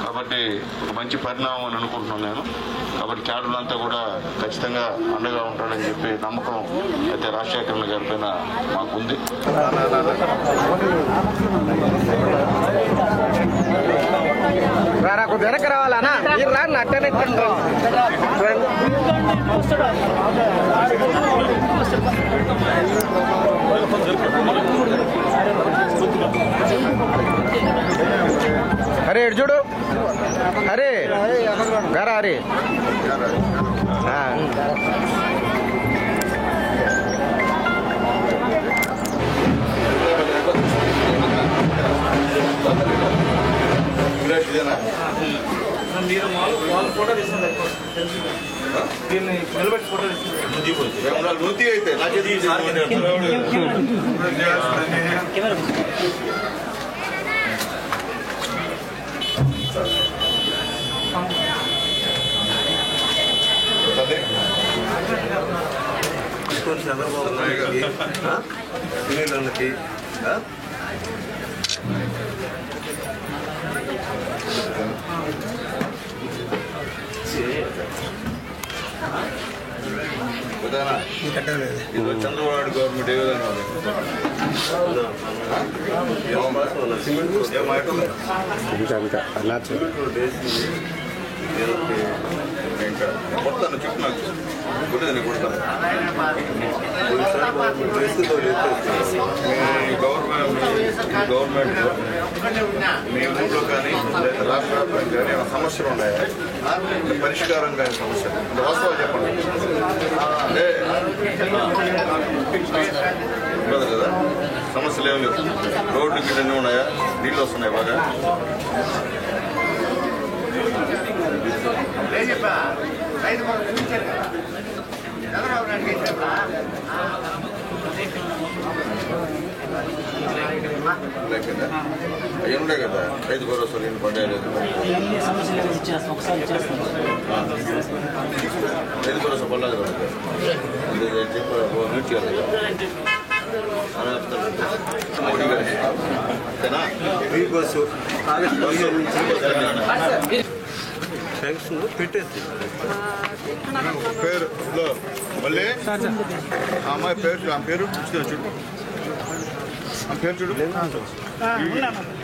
కాబట్టి ఒక మంచి పరిణామం అని అనుకుంటున్నాను నేను. కాబట్టి క్యాడర్లంతా కూడా ఖచ్చితంగా అండగా ఉంటాడని చెప్పి నమ్మకం అయితే రాజశేఖరన్ గారి పైన మాకుంది. వెనక రావాలన్నా అట్టనే అరే ఇటు చూడు అరే గారా అరే మీరు వాళ్ళు ఫోటో తీస్తుంది దీన్ని నిలబెట్టి ఫోటో తీస్తుంది నృతి అయితే చంద్రబాబు నాయుడు సునీలకి చంద్రబాబు గవర్నమెంట్ ఏ విధంగా కొడతాను చెప్పు నాకు కొట్టేది కొడతాను గవర్నమెంట్ మీ ఊళ్ళో కానీ లేదా రాష్ట్ర వ్యాప్తంగా కానీ సమస్యలు ఉన్నాయా పరిష్కారం కానీ సమస్యలు వాస్తవాలు చెప్పండి అంటే ఉండదు కదా సమస్యలు ఏమి లేవు రోడ్లు గిన్నె ఉన్నాయా నీళ్ళు వస్తున్నాయి బాగా అవి ఉండే కదా రైతు భరోసా నేను పడలేదు రైతు భరోసా పడలేదు కదా చెప్పారు మోడీ గారు ఫ్రీ బస్సు ఆగస్టు 15 నుంచి శాంక్షన్ పెట్టేసి పేరు మళ్ళీ అమ్మాయి పేరు ఆమె పేరు చూడు ఆమె పేరు చూడు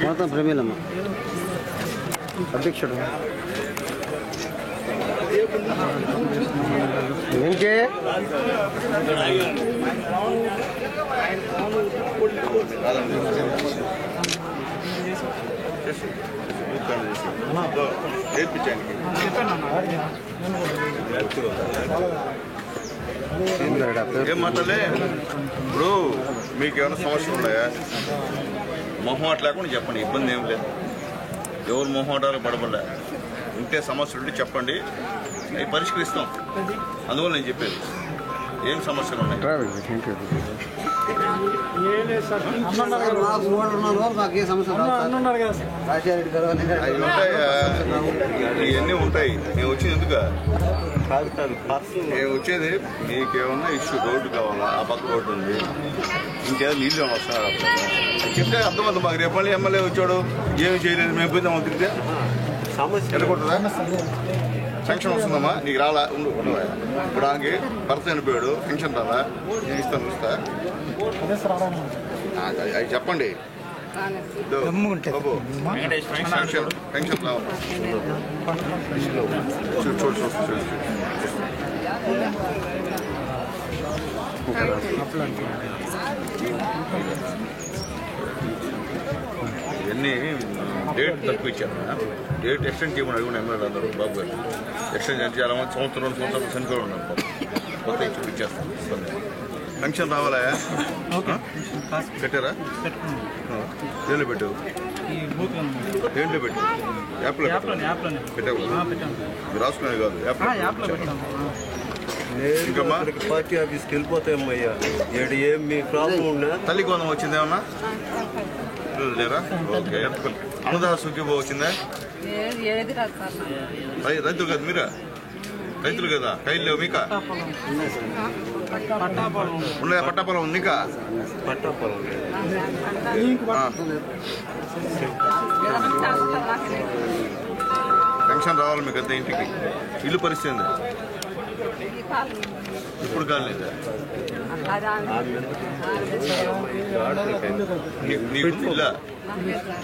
మొత్తం ప్రమీలమ్మ అధ్యక్షుడు ఇంకే ఏం మాట్లాడలే ఇప్పుడు మీకు ఏమైనా సమస్యలు ఉన్నాయా మొహమాట లేకుండా చెప్పండి, ఇబ్బంది ఏం లేదు. ఎవరు మొహమాటాలు పడబడలే. ఉంటే సమస్యలు ఉంటే చెప్పండి, అవి పరిష్కరిస్తాం. అందువల్ల నేను చెప్పేది ఏం సమస్యలు ఉన్నాయి. అవి ఉంటాయా? ఇవన్నీ ఉంటాయి. నేను వచ్చేది ఎందుకు? నేను వచ్చేది మీకేమన్నా ఇష్యూ, రోడ్డు కావాలా, ఆ పక్క రోడ్డు ఉంది, ఇంకేదో నీళ్ళు వస్తున్నారు చెప్తే అర్థమవుతుంది మాకు. రేపు మళ్ళీ ఎమ్మెల్యే వచ్చాడు ఏమి చేయలేదు, మేము పోయినా మాకు తిరిగితే సమస్య ఎడగొట్టదా? పెన్షన్ వస్తుందమ్మా నీకు రాలా? ఉండవా? ఇప్పుడు ఆమెకి భర్త చనిపోయాడు, పెన్షన్ రాలా? నేను ఇస్తాను చూస్తా. అవి చెప్పండి. పెన్షన్ రావాలి. చూడు ఇవన్నీ డేట్ తక్కువ ఇచ్చారు. డేట్ ఎక్స్టెండ్ చేయమని అడుగున ఎమ్మెల్యే అందరూ బాబు గారు ఎక్స్టెండ్ చేయాలి. చాలా మంది సంవత్సరం చనిపోయి ఉన్నారు. కొత్త ఇచ్చి ఇచ్చేస్తాం. పెన్షన్ రావాలా? పెట్టారా? దేంట్లో పెట్టావు? దేంట్లో పెట్టు? యాప్లో పెట్టావు? రాసుకునేది కాదు, యాప్లో. ఇంకమ్మా పార్టీ ఆఫీస్కి వెళ్ళిపోతాయమ్మయ్యా. ఏం మీ ప్రాబ్లం ఉన్నా తల్లి కోణం వచ్చిందేమన్నా లేరా? ఓకే. అన్నదాన సుఖీభో వచ్చిందా? రైతులు కదా మీరా? రైతులు కదా, కైలు లేవు మీకా? ఉన్నాయా? పట్టాపొలం ఉంది నీకా? పట్టాపొలం పెన్షన్ రావాలి మీకు అంతే. ఇంటికి ఇల్లు పరిస్థితి ఉంది ఇప్పుడు కాలేదు. ఇలా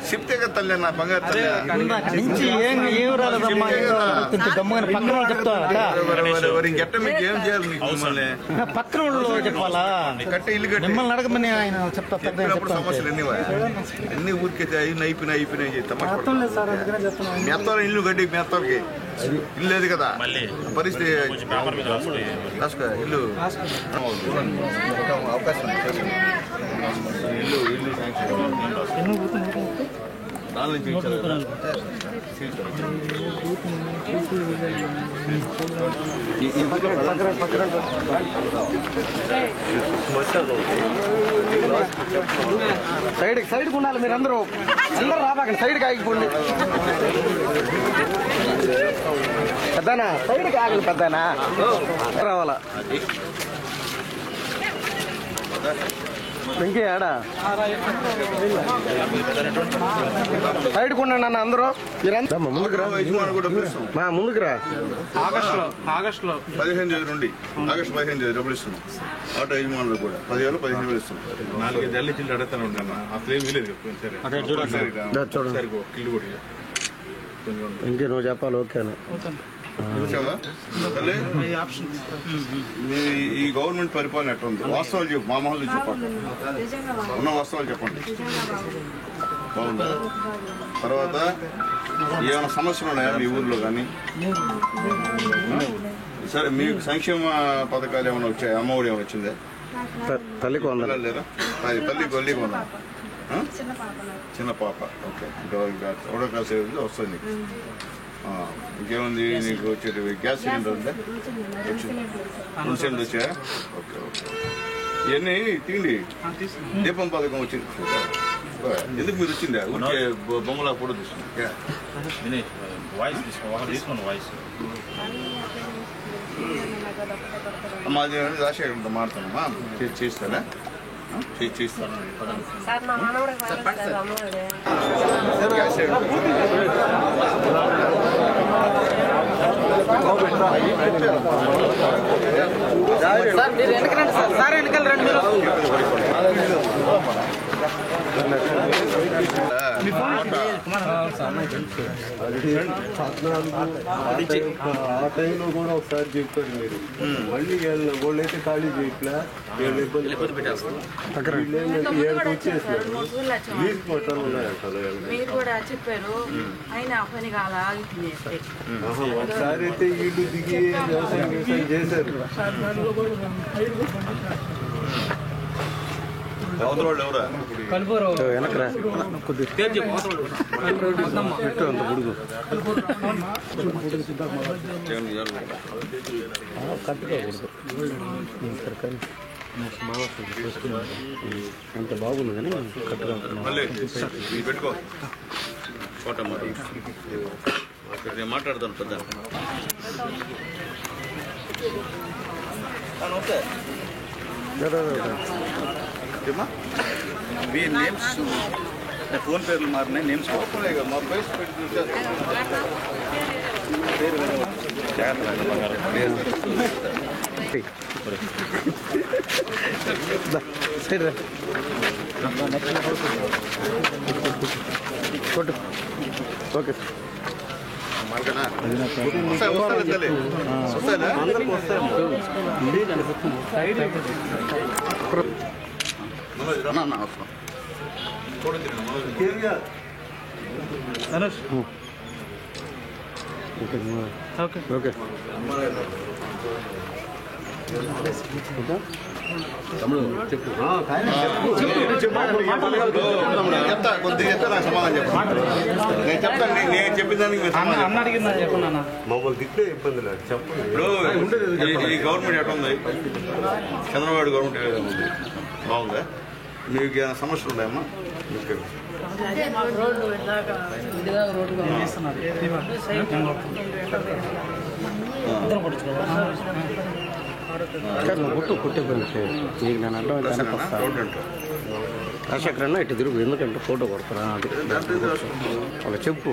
చెప్తే కదా తల్లి, నా బంగారు తల్లి. ఇంకెట్ట మీకు ఏం చేయాలి? మీకు మిమ్మల్ని పక్కన చెప్పాలా? కట్టే ఇల్లు కట్టి అడగమని ఆయన చెప్తా. సమస్యలు అన్ని ఊరికైతే అయిపోయినాయి మీ అత్తారు ఇల్లు కట్టి మీ అత్తారికి ఇల్లు లేదు కదా పరిస్థితి. ఇల్లు అవకాశం ఇల్లు దాని నుంచి సైడ్కి ఉండాలి. మీరు అందరూ రాబాకండి, సైడ్కి ఆగిపోండి. పెద్దనా సైడ్కి ఆగలి. పెద్దనా రావాలా? ఇంకే ఆడా సైడ్కి ఉండండి అన్న అందరూ. ముందుకు రా. ఆగస్టులో 15 నుండి ఆగస్టు 15 డబ్బులు ఇస్తున్నాం. ఆటో యజమానులు కూడా 10,000 ఇస్తున్నాం. 4 నెలల నుంచి అడుగుతాను ఉంటాను. అసలు ఏం లేదు. ఇంకే నువ్వు చెప్పాలి. ఓకేనా? ఈ గవర్నమెంట్ పరిపాలన ఎట్లా ఉంది? వాస్తవాలు చెప్పు, మా మామూలు చెప్పండి. ఉన్న వాస్తవాలు చెప్పండి. బాగుందా? తర్వాత ఏమైనా సమస్యలు ఉన్నాయా మీ ఊర్లో కానీ? సరే, మీకు సంక్షేమ పథకాలు ఏమైనా వచ్చాయి? అమ్మఒడి ఏమైనా వచ్చిందా? తల్లికి వందలు లేదా? తల్లికి వందలు. చిన్న పాప. ఓకే. ఒకటో క్లాస్ వస్తుంది నీకు. ఇంకేముంది నీకు వచ్చేది? గ్యాస్ సిలిండర్ ఉందా? వచ్చింది. 2 సిలిండర్ వచ్చాయా? ఓకే. ఇవన్నీ తిండి దీపం పథకం వచ్చింది. ఎందుకు మీరు వచ్చిందా? వచ్చే బొమ్మలా కూడా తీసుకున్నా మాది రాజశేఖర్ మాట్లాడతానమ్మా. చేస్తారా? చేస్తాను ఆ టైంలో కూడా ఒకసారి చెప్పారు మీరు. మళ్ళీ వాళ్ళు అయితే ఖాళీ చేయట్లే, వీళ్ళు ఇబ్బంది పెట్టేస్తారు. ఏడుకు వచ్చేసినారు, లీజ్ పట్టాలు ఉన్నాయంటారు. మీరు కూడా చెప్పారు అయినా పని కాల ఒకసారి అయితే ఇల్లు దిగి వ్యవసాయం చేశారు. అవతల ఎవరా వెనకరా అంత గుడుగు అంత బాగుంది కానీ కట్టుగా పెట్టుకో ఫోటో నేను మాట్లాడతాను పెద్ద మీ నేమ్స్ ఫోన్ పేర్లు మారినాయి, నేమ్స్ మా ప్రైస్ పెట్టి సైడ్ కొట్టు ఓకే ఓకే ఓకే చెప్తా కొద్దిగా చెప్తా నాకు సమాధానం చెప్పండి. నేను చెప్తాను, నేను చెప్పిన దానికి మమ్మల్ని తిట్టే ఇబ్బంది లేదు, చెప్పండి. ఇప్పుడు ఈ గవర్నమెంట్ ఎట్లా ఉంది? చంద్రబాబు గవర్నమెంట్ ఏ విధంగా ఉంది? బాగుందా? మీకు ఏమైనా సమస్యలు ఉన్నాయమ్మా? కొట్టు కొట్టే పని నీకు నేను అడ్డం రాజశేఖర్ అన్న ఇటు తిరుగు, ఎందుకంటే ఫోటో కొడతారా అది వాళ్ళ చెప్పు.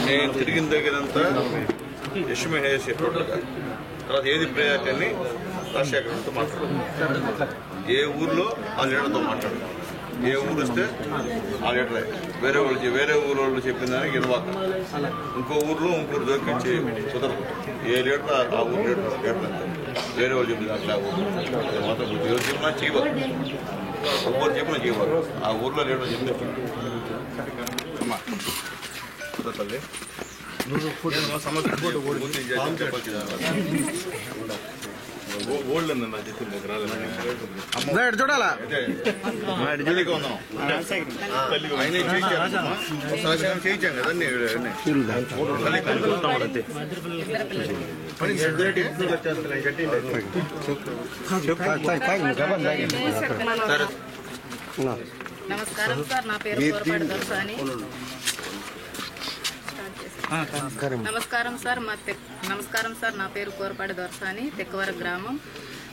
నేను తిరిగిన దగ్గరంతా యశ్మే హేస్ టోటల్గా తర్వాత ఏది ప్రయారిటీ అని రాజశేఖర్తో మాట్లాడు. ఏ ఊర్లో ఆ లీడర్తో మాట్లాడు, ఏ ఊరు వస్తే ఆ లీడరే. వేరే ఊరు వాళ్ళు చెప్పిన దానికి ఇరవాక ఇంకో ఊర్లో ఇంకోరు దొరికించి కుదరదు. ఏ లీడర్ ఆ ఊరు లీడర్ వేరే వాళ్ళు చెప్పిన దాంట్లో ఆ ఊరు మాత్రం ఎవరు చెప్పినా చేయవాలి, ఒక్కొక్కరు చెప్పినా చేయవాలి. ఆ ఊర్లో లీడర్ చెప్తే అమ్మా కుదరతల్లి సమస్య ఓల్డ్ అన్న నా చెప్పింది చూడాలా చేయించాం కదండి. నమస్కారం సార్, నా పేరు కోరపాటి దర్శాని. నమస్కారం సార్, నా పేరు కోరపాటి దర్శాని, తెక్కవర గ్రామం.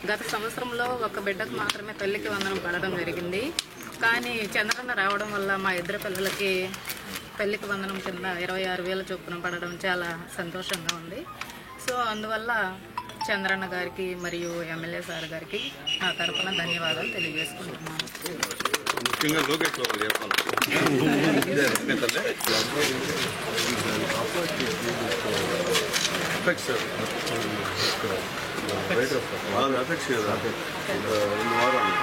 గత సంవత్సరంలో ఒక బిడ్డకు మాత్రమే తల్లికి వందనం పడడం జరిగింది. కానీ చంద్రన్న రావడం వల్ల మా ఇద్దరు పిల్లలకి తల్లికి వందనం కింద 26,000 చొప్పున పడడం చాలా సంతోషంగా ఉంది. సో అందువల్ల చంద్రన్న గారికి మరియు ఎమ్మెల్యే సార్ గారికి నా తరఫున ధన్యవాదాలు తెలియజేసుకుంటున్నాను. ముఖ్యంగా లోకేష్ బాబు చెప్పాలి. బాగా ఎఫెక్ట్స్ కదా 2 వారాలు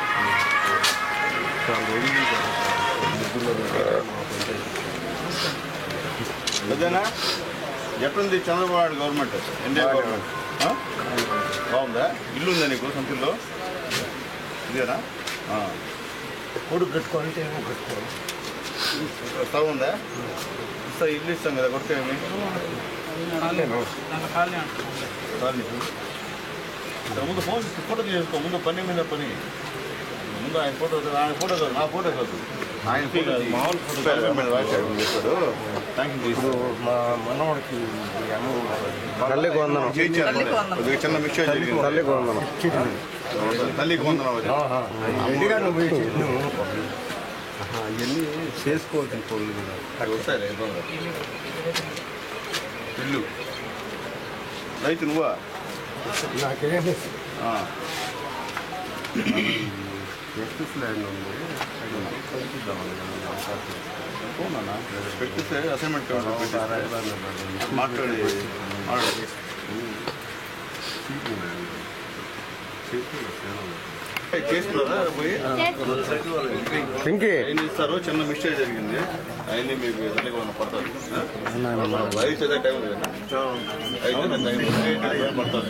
అదేనా? ఎట్లుంది చంద్రబాబు గవర్నమెంట్, ఇండియా గవర్నమెంట్? బాగుందా? ఇల్లు ఉందా నీకు సొంతలో? ఇదేనా? కొడుకు కట్టుకోవాలంటే ఏమో కట్టుకోవాలి. స్థలం ఉందా? ఇస్తా, ఇల్లు ఇస్తాం కదా, కొడితే ఏమి ముందు ఫోటో చేసుకో. ముందు పని మీద పని ముందు ఆయన ఫోటో నా ఫోటో కాదు ఆయన ఫోటో రాశాడు చెప్పాడు. Thank you. మా మనవాడికి తల్లికి వందనం. చేయించారు చిన్న మిస్టేక్ జరిగింది. తల్లికి వందనం. తల్లికి వందనం అవన్నీ చేసుకోవచ్చు పనులు కూడా. వస్తాయి ఇల్లు రైతు నువ్వా? ఎక్సెస్ ల్యాండ్ ఉంది పెట్టిస్తే అసైన్మెంట్ మాట్లాడి చేసుకున్నారా పోయి ఏం చేస్తారు? చిన్న మిస్టేక్ జరిగింది అవన్నీ మీకు తల్లికి ఉన్న పడతారు. రైతు అదే టైం లేదా పడతారు.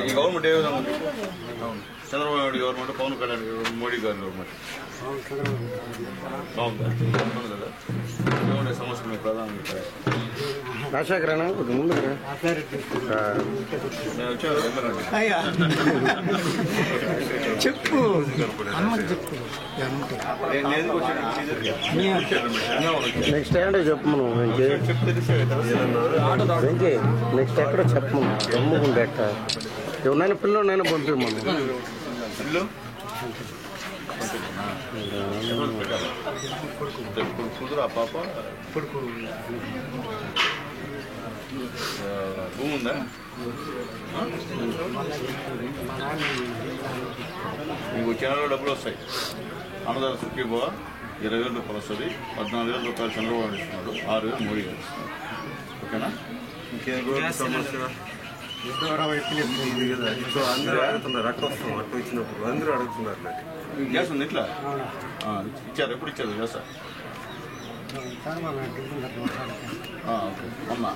ఈ గవర్నమెంట్ ఏ విధంగా ఉంది? చంద్రబాబు నాయుడు గవర్నమెంట్, పవన్ కళ్యాణ్ మోడీ గారి గవర్నమెంట్ బాగుంది కదా? ఏముండే సమస్యలు మీకు ప్రధానంగా? రాజశేఖరేనా కొద్దిగా ముందు నేను వచ్చాను చెప్పు నెక్స్ట్ ఏంటో చెప్పు మనం వెంకీ. నెక్స్ట్ ఎక్కడో చెప్పము గమ్ముకుంటే ఎక్క ఎవరినైనా పిల్లలైనా పంపిమ్మను. ఇల్లు కుదురు ఆ పాప భూమి ఉందా? మీకు వచ్చేలో డబ్బులు వస్తాయి. అన్నదాత సుఖీభవ 20,000 రూపాయలు వస్తుంది. 14,000 రూపాయలు చంద్రబాబు ఇస్తున్నాడు, 6,000 మోడీ గారు ఇస్తున్నారు. ఓకేనా? ఇంకేం సమస్య సో అందరూ అడుగుతున్నారు. అట్ట వస్తాం అట్ట వచ్చినప్పుడు అందరూ అడుగుతున్నారు. గ్యాస్ ఉంది ఇట్లా ఇచ్చారు. ఎప్పుడు ఇచ్చారు గ్యాస్? ఓకే అమ్మా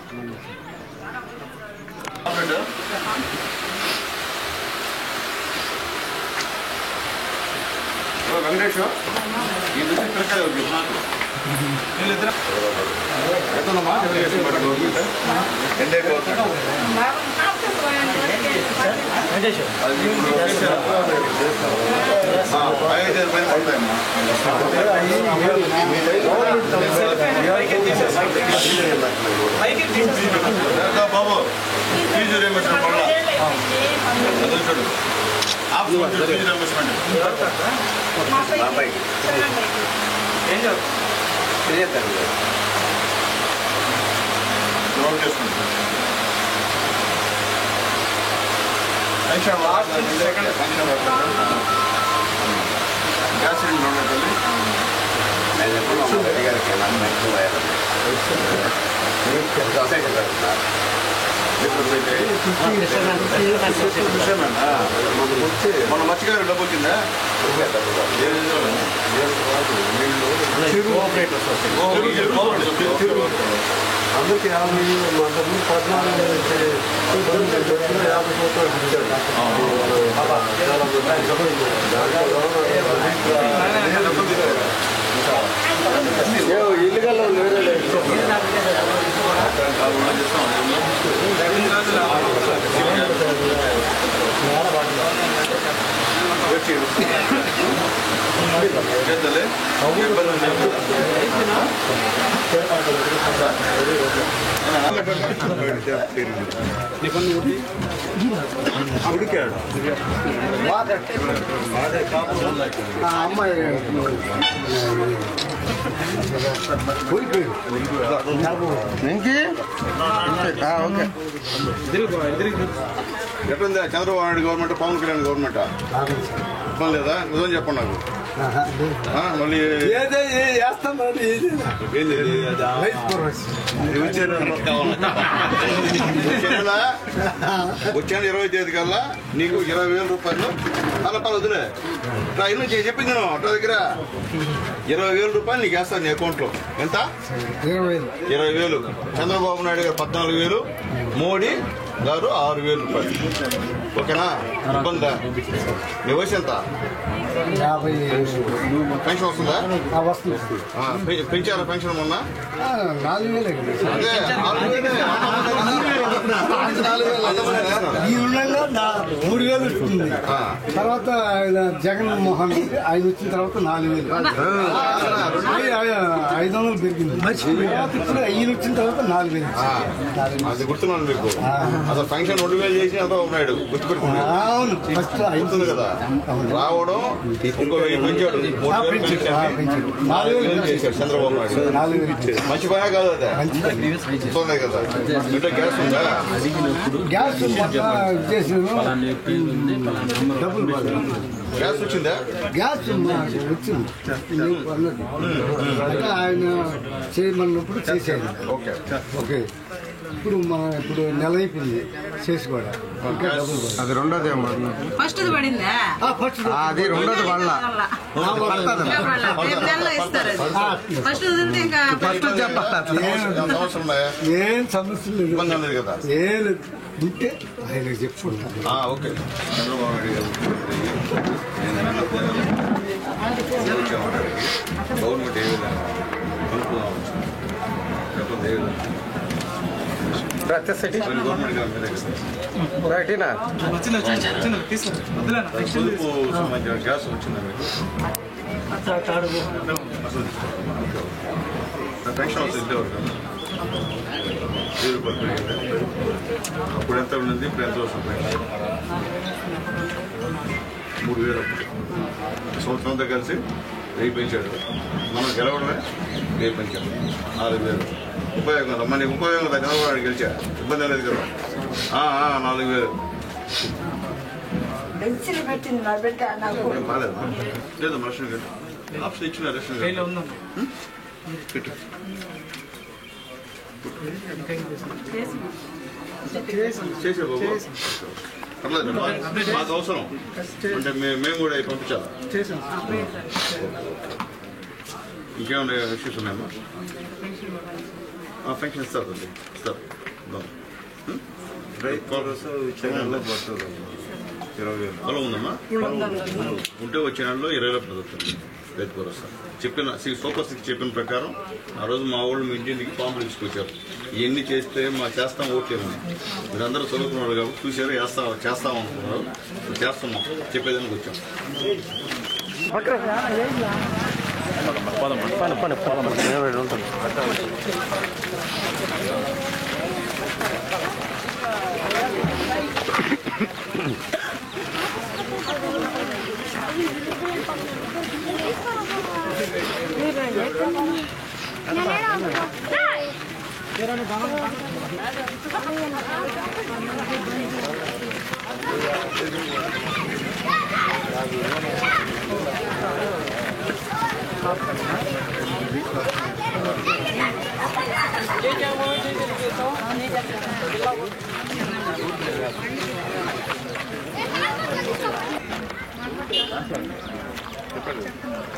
వెంకటేష్ ఈ దృష్టి పిల్లకాయ నాకు ఎంతమ్మా Telugu Desam party government ND government అది ఇప్పుడు 5,000 పైన పడతాయమ్మా. బాబు ఫీజు రియంబర్స్మెంట్ పడాలి. చూడు ఫీజు రియంబర్స్మెంట్ నోట్ చేసుకుంటాం. గ్యాస్ సిలిండర్ ఉన్నాయి తల్లి. మన మత్స్యకారు డబ్బు వచ్చిందా? అందరికి 50 14 ఇల్లుగల్లో ఉడికాడు అమ్మాయి వెంకీ ఓకే. ఎట్లుందా చంద్రబాబు నాయుడు గవర్నమెంట్, పవన్ కళ్యాణ్ గవర్నమెంట్? ఇబ్బంది లేదా? నిజం చెప్పండి నాకు. మళ్ళీ వచ్చే 20వ తేదీ కల్లా నీకు 20,000 రూపాయలు తలపాలు వదిలే ఇల్లు చెప్పింది నువ్వు అట్లా దగ్గర 20,000 రూపాయలు నీకు వేస్తాను నీ అకౌంట్లో. ఎంత? 20,000. చంద్రబాబు నాయుడు గారు 14,000, మోడీ గారు 6,000 రూపాయలు. ఓకేనా? ఇబ్బందా? నీ వయసు ఎంత? పెన్షన్ వస్తుందా? పెంచారా పెన్షన్ మొన్న? 4,000 అదే 4,000 ఈ ఉండగా 3,000 వస్తుంది. తర్వాత జగన్మోహన్ రెడ్డి ఆయన వచ్చిన తర్వాత 4,000 500 పెరిగింది. ఇప్పుడు ఈయన వచ్చిన తర్వాత 4,000. అది గుర్తున్నాను మీకు. అసలు ఫంక్షన్ 2,000 చేసి అంతా ఉన్నాడు గుర్తుపెట్టుకున్నాడు. అవును, ఫస్ట్ అవుతుంది కదా రావడం. ఇంకో 1,000 పెంచాడు, 4,000 చేశాడు చంద్రబాబు నాయుడు. మంచి పనే కాదు అదే, వస్తుంది కదా. ఇంట్లో గ్యాస్ ఉందా? గ్యాస్ గ్యాస్ వచ్చిందా? గ్యాస్ వచ్చింది అంటే ఆయన చేయమన్నప్పుడు చేసేది. Okay okay. ఇప్పుడు నెల అయిపోయింది చేసి కూడా. అది రెండోది ఫస్ట్ పడిందా? అది రెండోది వాళ్ళ ఫస్ట్ అవసరం ఉన్నాయా? ఏం సమస్య లేదు, ఇబ్బంది లేదు కదా? ఏం లేదు. ఉంటే ఆయన చెప్పుకుంటాను. ఓకే. చంద్రబాబు నాయుడు గారు గవర్నమెంట్ ఏ విధంగా అనుకున్నాం చెప్పండి. ఏ విధంగా గవర్నమెంట్ పొదుపు సంబంధించిన గ్యాస్ వచ్చిందా మీకు? పెన్షన్ వస్తుంది ఇంతవరకు 1000 రూపాయలు పెరిగింది. అప్పుడు ఎంత ఉన్నది, ఇప్పుడు ఎంత వస్తుంది? 3,000 అప్పుడు. సంవత్సరంతో కలిసి 1000 పెంచాడు. మనం గెలవడమే 1000 పెంచాడు. 4,000 ఉపయోగం కదా. మనకి ఉపయోగం కదా. చంద్రబాబు గెలిచా ఇబ్బంది లేదు కదా. 4,000 బాగాలేదు లేదు. రేషన్ ఆప్షన్ ఇచ్చిన రేషన్ పెట్టు. చేసే బాబు పర్లేదు, మాకు అవసరం అంటే మేము కూడా పంపించాలా? ఇంకేమైనా ఇష్యూస్ ఉన్నాయమ్మా? పెన్షన్ ఇస్తారు ఇస్తారు. పొలం ఉందమ్మా? ఉంటే వచ్చే నెలలో 20,000 పడుతుంది రైతు భరోసా. చెప్పిన సూపర్ 6 చెప్పిన ప్రకారం ఆ రోజు మా వాళ్ళు మీ ఇంటికి ఫామ్లు తీసుకొచ్చారు. ఇవన్నీ చేస్తే చేస్తాం ఓట్లేమని. మీరందరూ చదువుకున్నారు కాబట్టి చూసారు, చేస్తాం అనుకున్నారు. చేస్తున్నాం, చెప్పేదానికి వచ్చాం.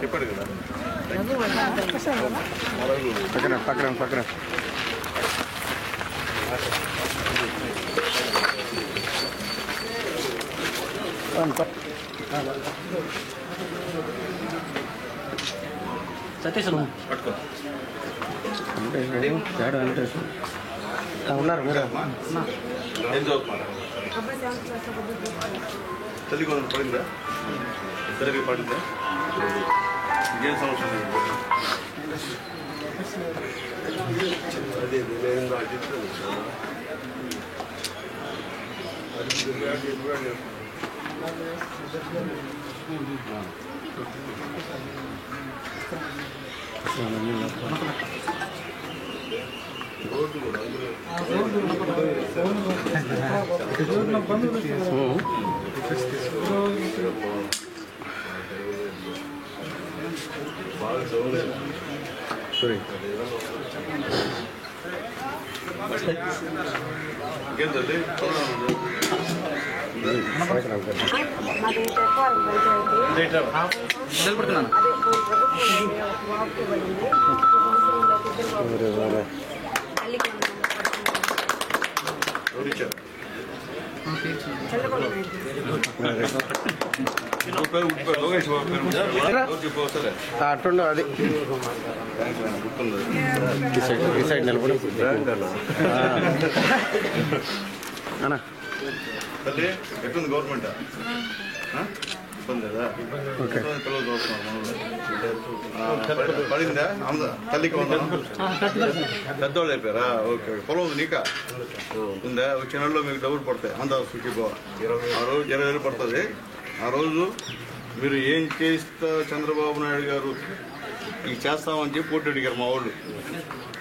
చెప్పాడు కదా పక్కన సతీష్ పట్టుకో. ఉన్నారు మీరు ఏం చదువుతున్నారు? తల్లి కొంచెం పడిందా? ఇద్దరికి పడిందా? ఇంకేం సమస్య లేదు. అదే ఇంకేం తల్లి నిలబడుతున్నాను. ఎవరిచ్చారు? అట్టుండవు అది ఈ సైడ్ నిలబడి అన్నా ఎట్లుంది గవర్నమెంట్ ఓకే పడిందా తల్లికి పెద్దవాళ్ళు అయిపోయారా? ఓకే. పొలం ఉంది నీకా ఉందా? వచ్చే నెలలో మీకు డబ్బులు పడతాయి. అంతా సుఖీబో ఆ రోజు 20,000 పడుతుంది. ఆ రోజు మీరు ఏం చేస్తా చంద్రబాబు నాయుడు గారు ఇది చేస్తామని చెప్పి ఓటు అడిగారు మా వాళ్ళు,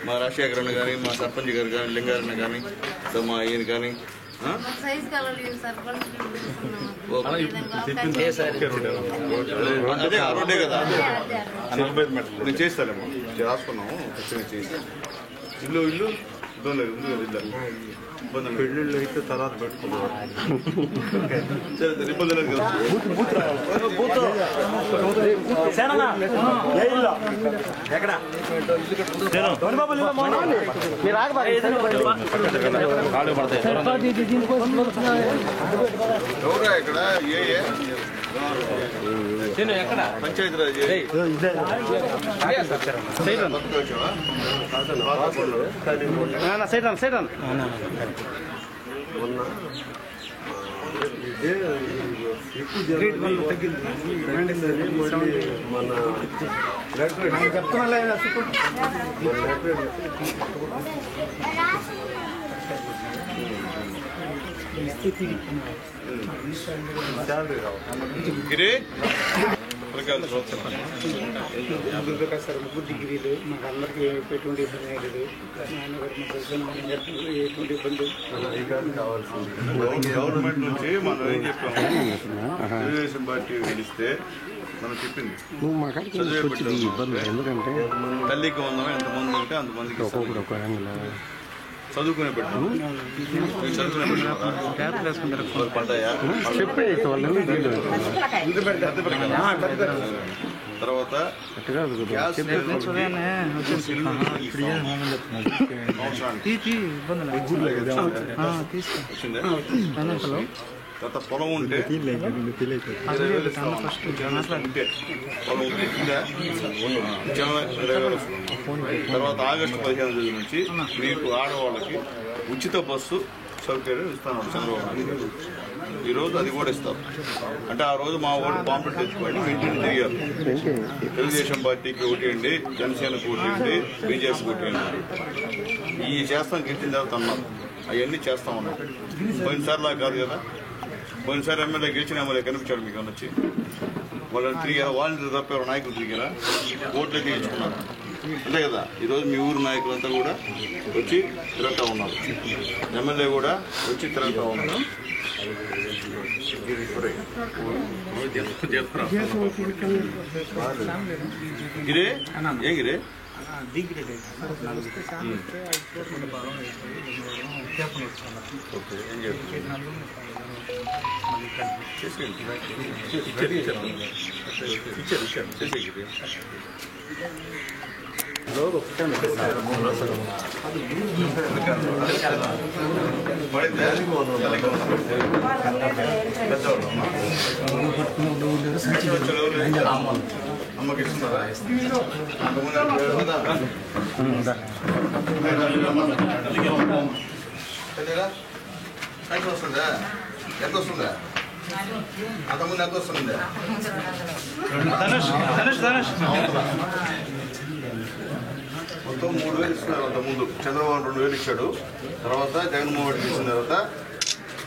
మా రాజశేఖర్ అన్న కానీ, మా సర్పంచ్ గారు కానీ, లింగారన్న కానీ, మా ఈయన కానీ. అదే ఆ రోడ్డే కదా, నేను చేస్తానేమో రాసుకున్నాము. ఖచ్చితంగా చేసి ఇల్లు ఇబ్బంది ఉంది కదా, ఇల్లు పెళ్ళిళ్ళు అయితే తర్వాత పెట్టుకున్నాం. సరే ఇబ్బంది లేదు కదా. ఎవరా ఇక్కడ పంచాయతీరాజ్ ఇదే ఎక్కువ జనం తగ్గిందని మన శాలరీ గిరి ముగ్గురు డిగ్రీలు మాకు అందరికీ ఎటువంటి ఇబ్బంది లేదు. ఎటువంటి ఇబ్బంది గవర్నమెంట్ నుంచి మనం ఏం చెప్పాము, తెలుగుదేశం పార్టీ గెలిస్తే మనం చెప్పింది నువ్వు మా కాడికి ఇబ్బంది ఎందుకంటే తల్లికి వందనం ఎంతమంది ఉంటే అంతమందికి చదువుకునే పెట్టాము. చదువుకునే పడ్డాయా? తర్వాత గ్యాస్ తర్వాత పొలం ఉంటే 20,000 ఇస్తాం. పొలం ఉంటే 20,000 వస్తుంది. తర్వాత ఆగస్టు 15 నుంచి మీకు ఆడవాళ్ళకి ఉచిత బస్సు సౌకర్యం ఇస్తాను చంద్రబాబు నాయుడు. ఈరోజు అది కూడా ఇస్తారు. అంటే ఆ రోజు మా వాళ్ళు పాంప్లెట్ తెచ్చుకోండి, ఇంటిని తిరిగారు. తెలుగుదేశం పార్టీకి ఓటేయండి, జనసేనకు ఓటేయండి, బీజేపీకి ఓటేయండి, ఈ చేస్తాం గెలిచిన తర్వాత అన్నారు. అవన్నీ చేస్తా ఉన్నాం. పోయినసారిలా కాదు కదా, పోయినసారి ఎమ్మెల్యే గెలిచిన ఎమ్మెల్యే కనిపించాడు మీకు వచ్చి. వాళ్ళని తిరిగారా? వాళ్ళని తప్పారు, నాయకులు తిరిగారా? ఓట్లు తీయించుకున్నారు అంతే కదా. ఈరోజు మీ ఊరు నాయకులంతా కూడా వచ్చి తిరుగుతూ ఉన్నారు, ఎమ్మెల్యే కూడా వచ్చి తిరుగుతూ ఉన్నారు. గిరే ఏం గిరే అమ్మకి ఇస్తున్నారా? ఎంత వస్తుందా? ఎంత వస్తుందా? అంతకుముందు ఎంత వస్తుందా? మొత్తం 3,000 ఇస్తున్నారు. అంతకుముందు చంద్రబాబు 2,000 ఇచ్చాడు. తర్వాత జగన్మోహన్ రెడ్డి ఇచ్చిన తర్వాత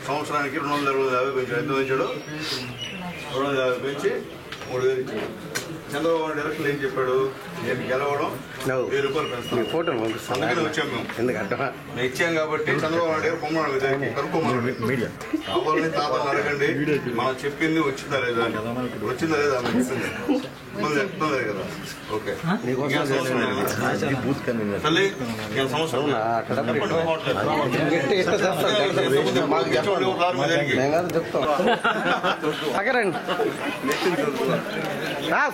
సంవత్సరానికి 250 పెంచాడు. ఎంత పెంచాడు? 250 పెంచి 3,000 ఇచ్చాడు. చంద్రబాబు నాయుడు ఎలక్షన్ ఏం చెప్పాడు? నేను గెలవడం 1000 రూపాయలు పెంచుతాను. ఫోటోలు పంపిస్తాను. అందుకని వచ్చాం మేము. ఎందుకంటే మేము ఇచ్చాం కాబట్టి చంద్రబాబు నాయుడు గారు పొమ్మన్నాడు విధానికి కనుక్కోమన్నాడు. కావాలని తాతలు అడగండి, మనం చెప్పింది వచ్చిందా లేదా అని. వచ్చిందా లేదా అని చెప్పింది. ఇబ్బంది కదా. ఓకే తల్లి నేను సంవత్సరం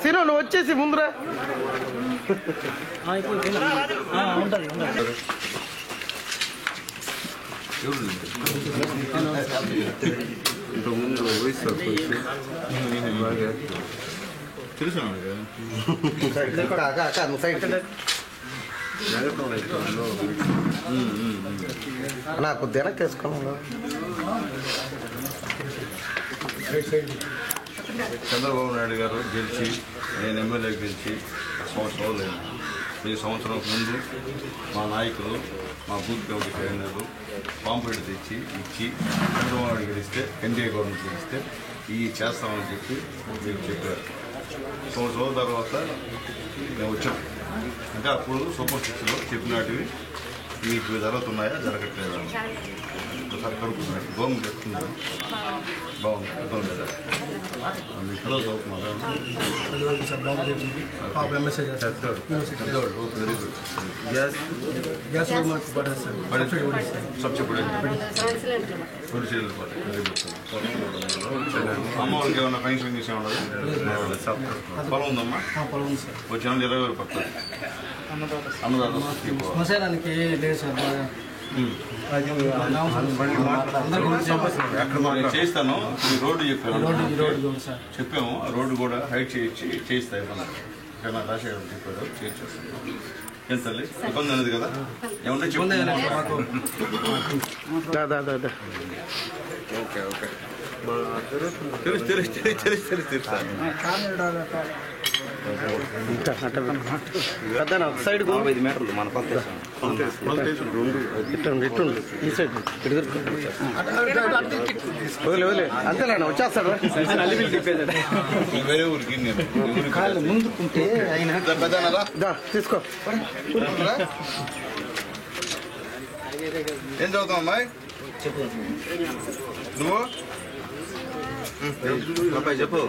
సీను నువ్వు వచ్చేసి ముందురా. ఇంతకుముందు వైఎస్ఆర్ బాగా తెలుసు నాకు కొద్దిగా వేసుకున్నాను. చంద్రబాబు నాయుడు గారు గెలిచి నేను ఎమ్మెల్యే గెలిచి సంవత్సరాలు లేదు. ఈ సంవత్సరం ముందు మా నాయకులు మా బూత్ కమిటీ ట్రైనర్లు పాంప్లెట్ తెచ్చి ఇచ్చి చంద్రబాబు నాయుడు గెలిస్తే ఎన్డీఏ గవర్నమెంట్ గెలిస్తే ఇవి చేస్తామని చెప్పి మీకు చెప్పారు. సంవత్సరాల తర్వాత మేము వచ్చాం. అంటే అప్పుడు సూపర్ సిక్స్లో చెప్పినటివి మీకు జరుగుతున్నాయా జరగట్లేదా ఒకసారి కనుక్కున్నాయి. గవర్నమెంట్ చెప్తున్నారు బాగుంది అర్థం లేదా మీ పిల్లలు చదువుతున్నారా? Very good. గ్యాస్ సబ్సిడీ అమ్మ వాళ్ళకి ఏమన్నా పెన్షన్ చేసే ఉండదు. పొలం ఉందమ్మా వచ్చే 20,000 పడుతుంది. అన్నదాత శ్మశానానికి లేదు సార్ బాగా చేస్తాను. ఈ రోడ్డు చెప్పాను సార్ చెప్పాము. ఆ రోడ్డు కూడా హైట్ చేయిస్తాయి మన రాజశేఖర్ చెప్పారు చేయించేస్తాను. ఏం తల్లి ఇబ్బంది అనేది కదా ఏమంటే చెప్పు. ఓకే ఓకే తెలుసు సైడ్ 5 మీటర్లు మన ఈ సైడ్ వదిలే అంతేలేనా వచ్చేస్తాడు. వేరే ఊరికి ముందుకుంటే తీసుకో. ఏం చదువుతావు అమ్మాయి నువ్వు? అబ్బాయి చెప్పు.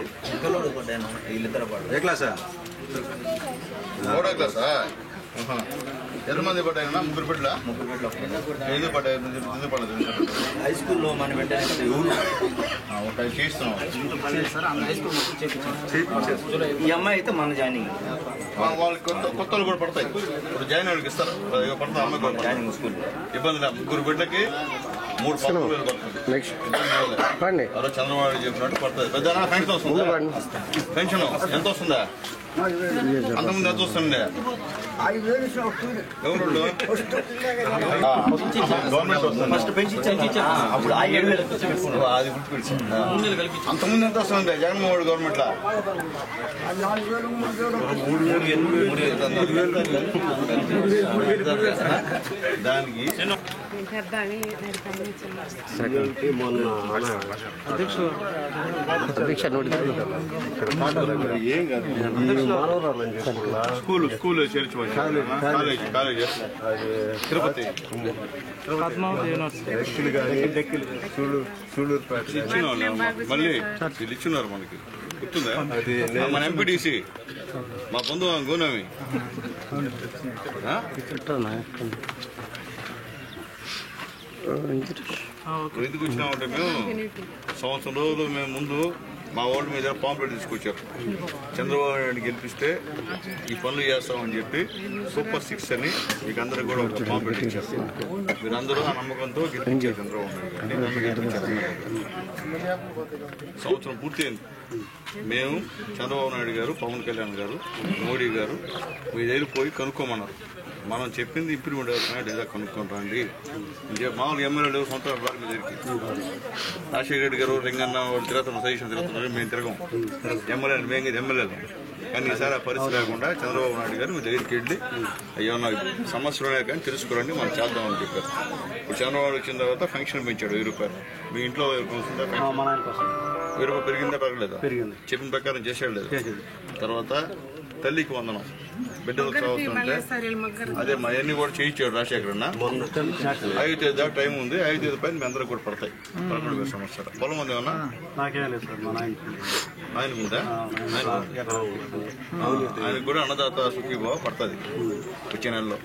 ఏ క్లాసా? 3వ క్లాసా? ఎంతమంది పడ్డాయన్నా? 3 బిడ్డలా? ఎందుకు పడ్డాయి? ఎందుకు పడలేదు? హై స్కూల్లో మనం ఒకటి చేస్తున్నాం. ఈ అమ్మాయి అయితే మన జాయినింగ్ వాళ్ళకి కొత్త కూడా పడతాయి. ఇప్పుడు జాయిన్ వాళ్ళకి ఇస్తారు పడతాయి. అమ్మాయి కూడా జాయినింగ్ స్కూల్ ఇబ్బంది లేదు. 3 బిడ్డకి 3 పడుతుంది. ఎవరో చంద్రబాబు చెప్పినట్టు పడుతుంది. పెద్ద పెన్షన్ వస్తుందా? పెన్షన్ ఎంత వస్తుందా? అంతకుముందు ఎంత వస్తుండే? గవర్నమెంట్ వస్తుంది. అప్పుడు అది గుర్తుపెట్టి అంతకుముందు ఎంత వస్తుంది జగన్మోహన్ గవర్నమెంట్ లో? దానికి ఏం కాదు. స్కూల్ చేర్చుకోవచ్చు. కాలేజ్ తిరుపతి మళ్ళీ వీళ్ళు ఇచ్చున్నారు మనకి గుర్తుందా? మన ఎంపీటీసీ మా బంధువు గోనమి ఎందుకు వచ్చినామంటే మేము సంవత్సరం రోజులు మేము ముందు మా ఓల్డ్ మీద పాంప్లెట్ తీసుకొచ్చారు. చంద్రబాబు నాయుడు గెలిపిస్తే ఈ పనులు చేస్తామని చెప్పి సూపర్ 6 అని మీకు అందరూ కూడా ఒక పాంప్లెట్ ఇచ్చారు. మీరందరూ ఆ నమ్మకంతో గెలిపించారు చంద్రబాబు నాయుడు. సంవత్సరం పూర్తయింది. మేము చంద్రబాబు నాయుడు గారు, పవన్ కళ్యాణ్ గారు, మోడీ గారు మీ దగ్గర పోయి కనుక్కోమన్నారు. మనం చెప్పింది ఇంప్రూవ్మెంట్ అవుతున్నాయి లేదా కనుక్కొని రండి. మామూలు ఎమ్మెల్యేలు సొంత వారి మీద దగ్గరికి రాజశేఖర రెడ్డి గారు లింగన్న వాళ్ళు తిరుగుతున్నారు, సజెషన్ తిరుగుతున్నారు. మేము తిరగం ఎమ్మెల్యేలు, మేము ఎమ్మెల్యేలు. కానీ ఈసారి ఆ పరిస్థితి లేకుండా చంద్రబాబు నాయుడు గారు మీ దగ్గరికి వెళ్ళి అయ్యో నాకు సమస్యలు ఉన్నాయి కానీ తెలుసుకోరండి మనం చేద్దామని చెప్పారు. ఇప్పుడు చంద్రబాబు వచ్చిన తర్వాత ఫంక్షన్ పెంచాడు 1000 రూపాయలు. మీ ఇంట్లో 1000 రూపాయలు పెరిగిందా పెరగలేదా? చెప్పిన ప్రకారం చేసాడు లేదు. తర్వాత తల్లికి వందనం బిడ్డలు చదువుతుంటే అదే మా అన్ని కూడా చేయించాడు రాజశేఖర్ అన్న. 5 తేదీ దాకా టైం ఉంది. 5 తేదీ పైన మీ అందరూ కూడా పడతాయి. 11,000 సంవత్సరాలు పొలం ఉంది ఏమన్నా? ఆయనకు ఉందా? ఆయనకు కూడా అన్నదాత సుఖీభావ పడుతుంది వచ్చే నెలలో.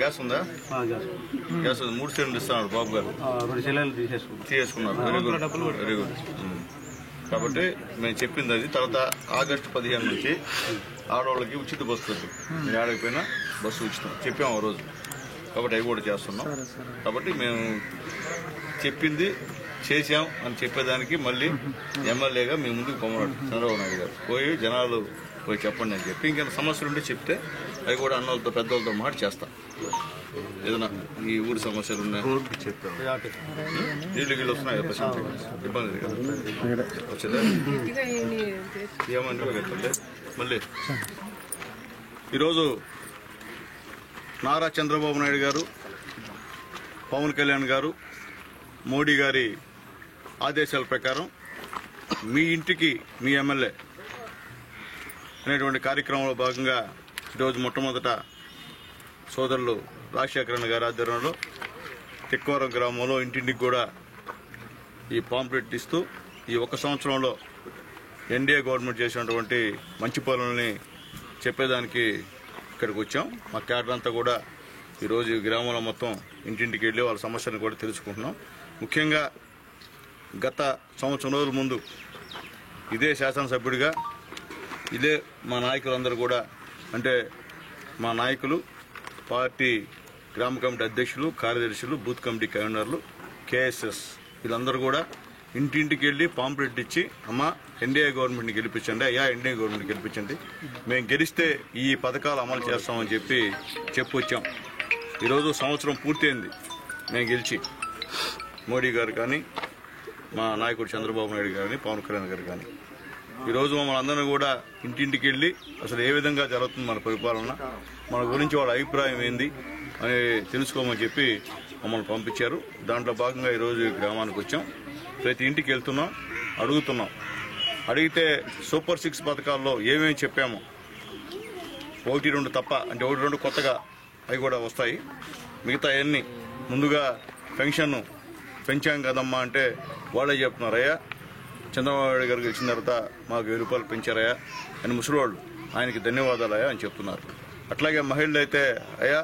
గ్యాస్ ఉందా? గ్యాస్ 3 సిలిండర్లు ఇస్తున్నారు బాబు గారు. తీసేసుకున్నారు. Very good. కాబట్టి మేము చెప్పింది అది. తర్వాత ఆగస్టు 15 నుంచి ఆడవాళ్ళకి ఉచిత బస్సు. మీరు ఆడకపోయినా బస్సు ఉచితం చెప్పాము ఆ రోజు. కాబట్టి అవి కూడా చేస్తున్నాం. కాబట్టి మేము చెప్పింది చేశాం అని చెప్పేదానికి మళ్ళీ ఎమ్మెల్యేగా మీ ముందుకు పొమ్మన్నాడు చంద్రబాబు నాయుడు గారు. పోయి జనాలు పోయి చెప్పండి అని చెప్పి ఇంకేమైనా సమస్యలు ఉంటే చెప్తే అవి కూడా అన్నోళ్ళతో పెద్దోళ్ళతో మాట చేస్తాం. ఏదైనా ఈ ఊరి సమస్యలు ఉన్నాయి, నీళ్ళు గిళ్ళు వస్తున్నాయి ప్రశాంతంగా, ఇబ్బంది కదా వచ్చేదా ఏమని వెళ్తుండే. మళ్ళీ ఈరోజు నారా చంద్రబాబు నాయుడు గారు, పవన్ కళ్యాణ్ గారు, మోడీ గారి ఆదేశాల ప్రకారం మీ ఇంటికి మీ ఎమ్మెల్యే అనేటువంటి కార్యక్రమంలో భాగంగా ఈరోజు మొట్టమొదట సోదరులు రాజశేఖరన్ గారి ఆధ్వర్యంలో తిక్కవరం గ్రామంలో ఇంటింటికి కూడా ఈ పాంప్లెట్ ఇస్తూ ఈ 1 సంవత్సరంలో ఎన్డీఏ గవర్నమెంట్ చేసినటువంటి మంచి పనులని చెప్పేదానికి ఇక్కడికి వచ్చాం. మా క్యాడర్ అంతా కూడా ఈరోజు ఈ గ్రామంలో మొత్తం ఇంటింటికి వెళ్ళి వాళ్ళ సమస్యలను కూడా తెలుసుకుంటున్నాం. ముఖ్యంగా గత సంవత్సరం రోజుల ముందు ఇదే శాసనసభ్యుడిగా ఇదే మా నాయకులందరూ కూడా, అంటే మా నాయకులు, పార్టీ గ్రామ కమిటీ అధ్యక్షులు, కార్యదర్శులు, బూత్ కమిటీ కన్వీనర్లు, కేఎస్ఎస్ వీళ్ళందరూ కూడా ఇంటింటికి వెళ్ళి పాంప్లెట్ ఇచ్చి అమ్మ ఎన్డీఏ గవర్నమెంట్ని గెలిపించండి, అయ్యా ఎన్డీఏ గవర్నమెంట్ గెలిపించండి, మేము గెలిస్తే ఈ పథకాలు అమలు చేస్తామని చెప్పొచ్చాం. ఈరోజు సంవత్సరం పూర్తయింది మేము గెలిచి. మోడీ గారు కానీ, మా నాయకుడు చంద్రబాబు నాయుడు గారు కానీ, పవన్ కళ్యాణ్ గారు కానీ ఈరోజు మమ్మల్ని అందరినీ కూడా ఇంటింటికి వెళ్ళి అసలు ఏ విధంగా జరుగుతుంది మన పరిపాలన, మన గురించి వాళ్ళ అభిప్రాయం ఏంది అని తెలుసుకోమని చెప్పి మమ్మల్ని పంపించారు. దాంట్లో భాగంగా ఈరోజు ఈ గ్రామానికి వచ్చాం. ప్రతి ఇంటికి వెళ్తున్నాం, అడుగుతున్నాం. అడిగితే సూపర్ 6 పథకాల్లో ఏమేమి చెప్పామో 1-2 తప్ప, అంటే 1-2 కొత్తగా అవి కూడా వస్తాయి. మిగతా అన్ని ముందుగా పెన్షన్ పెంచాం కదమ్మా అంటే వాళ్ళే చెప్తున్నారు, అయ్యా చంద్రబాబు నాయుడు గారికి వచ్చిన తర్వాత మాకు 1000 రూపాయలు పెంచారయ్యా అని ముసలివాళ్ళు, ఆయనకి ధన్యవాదాలయ్యా అని చెప్తున్నారు. అట్లాగే మహిళలు అయితే అయ్యా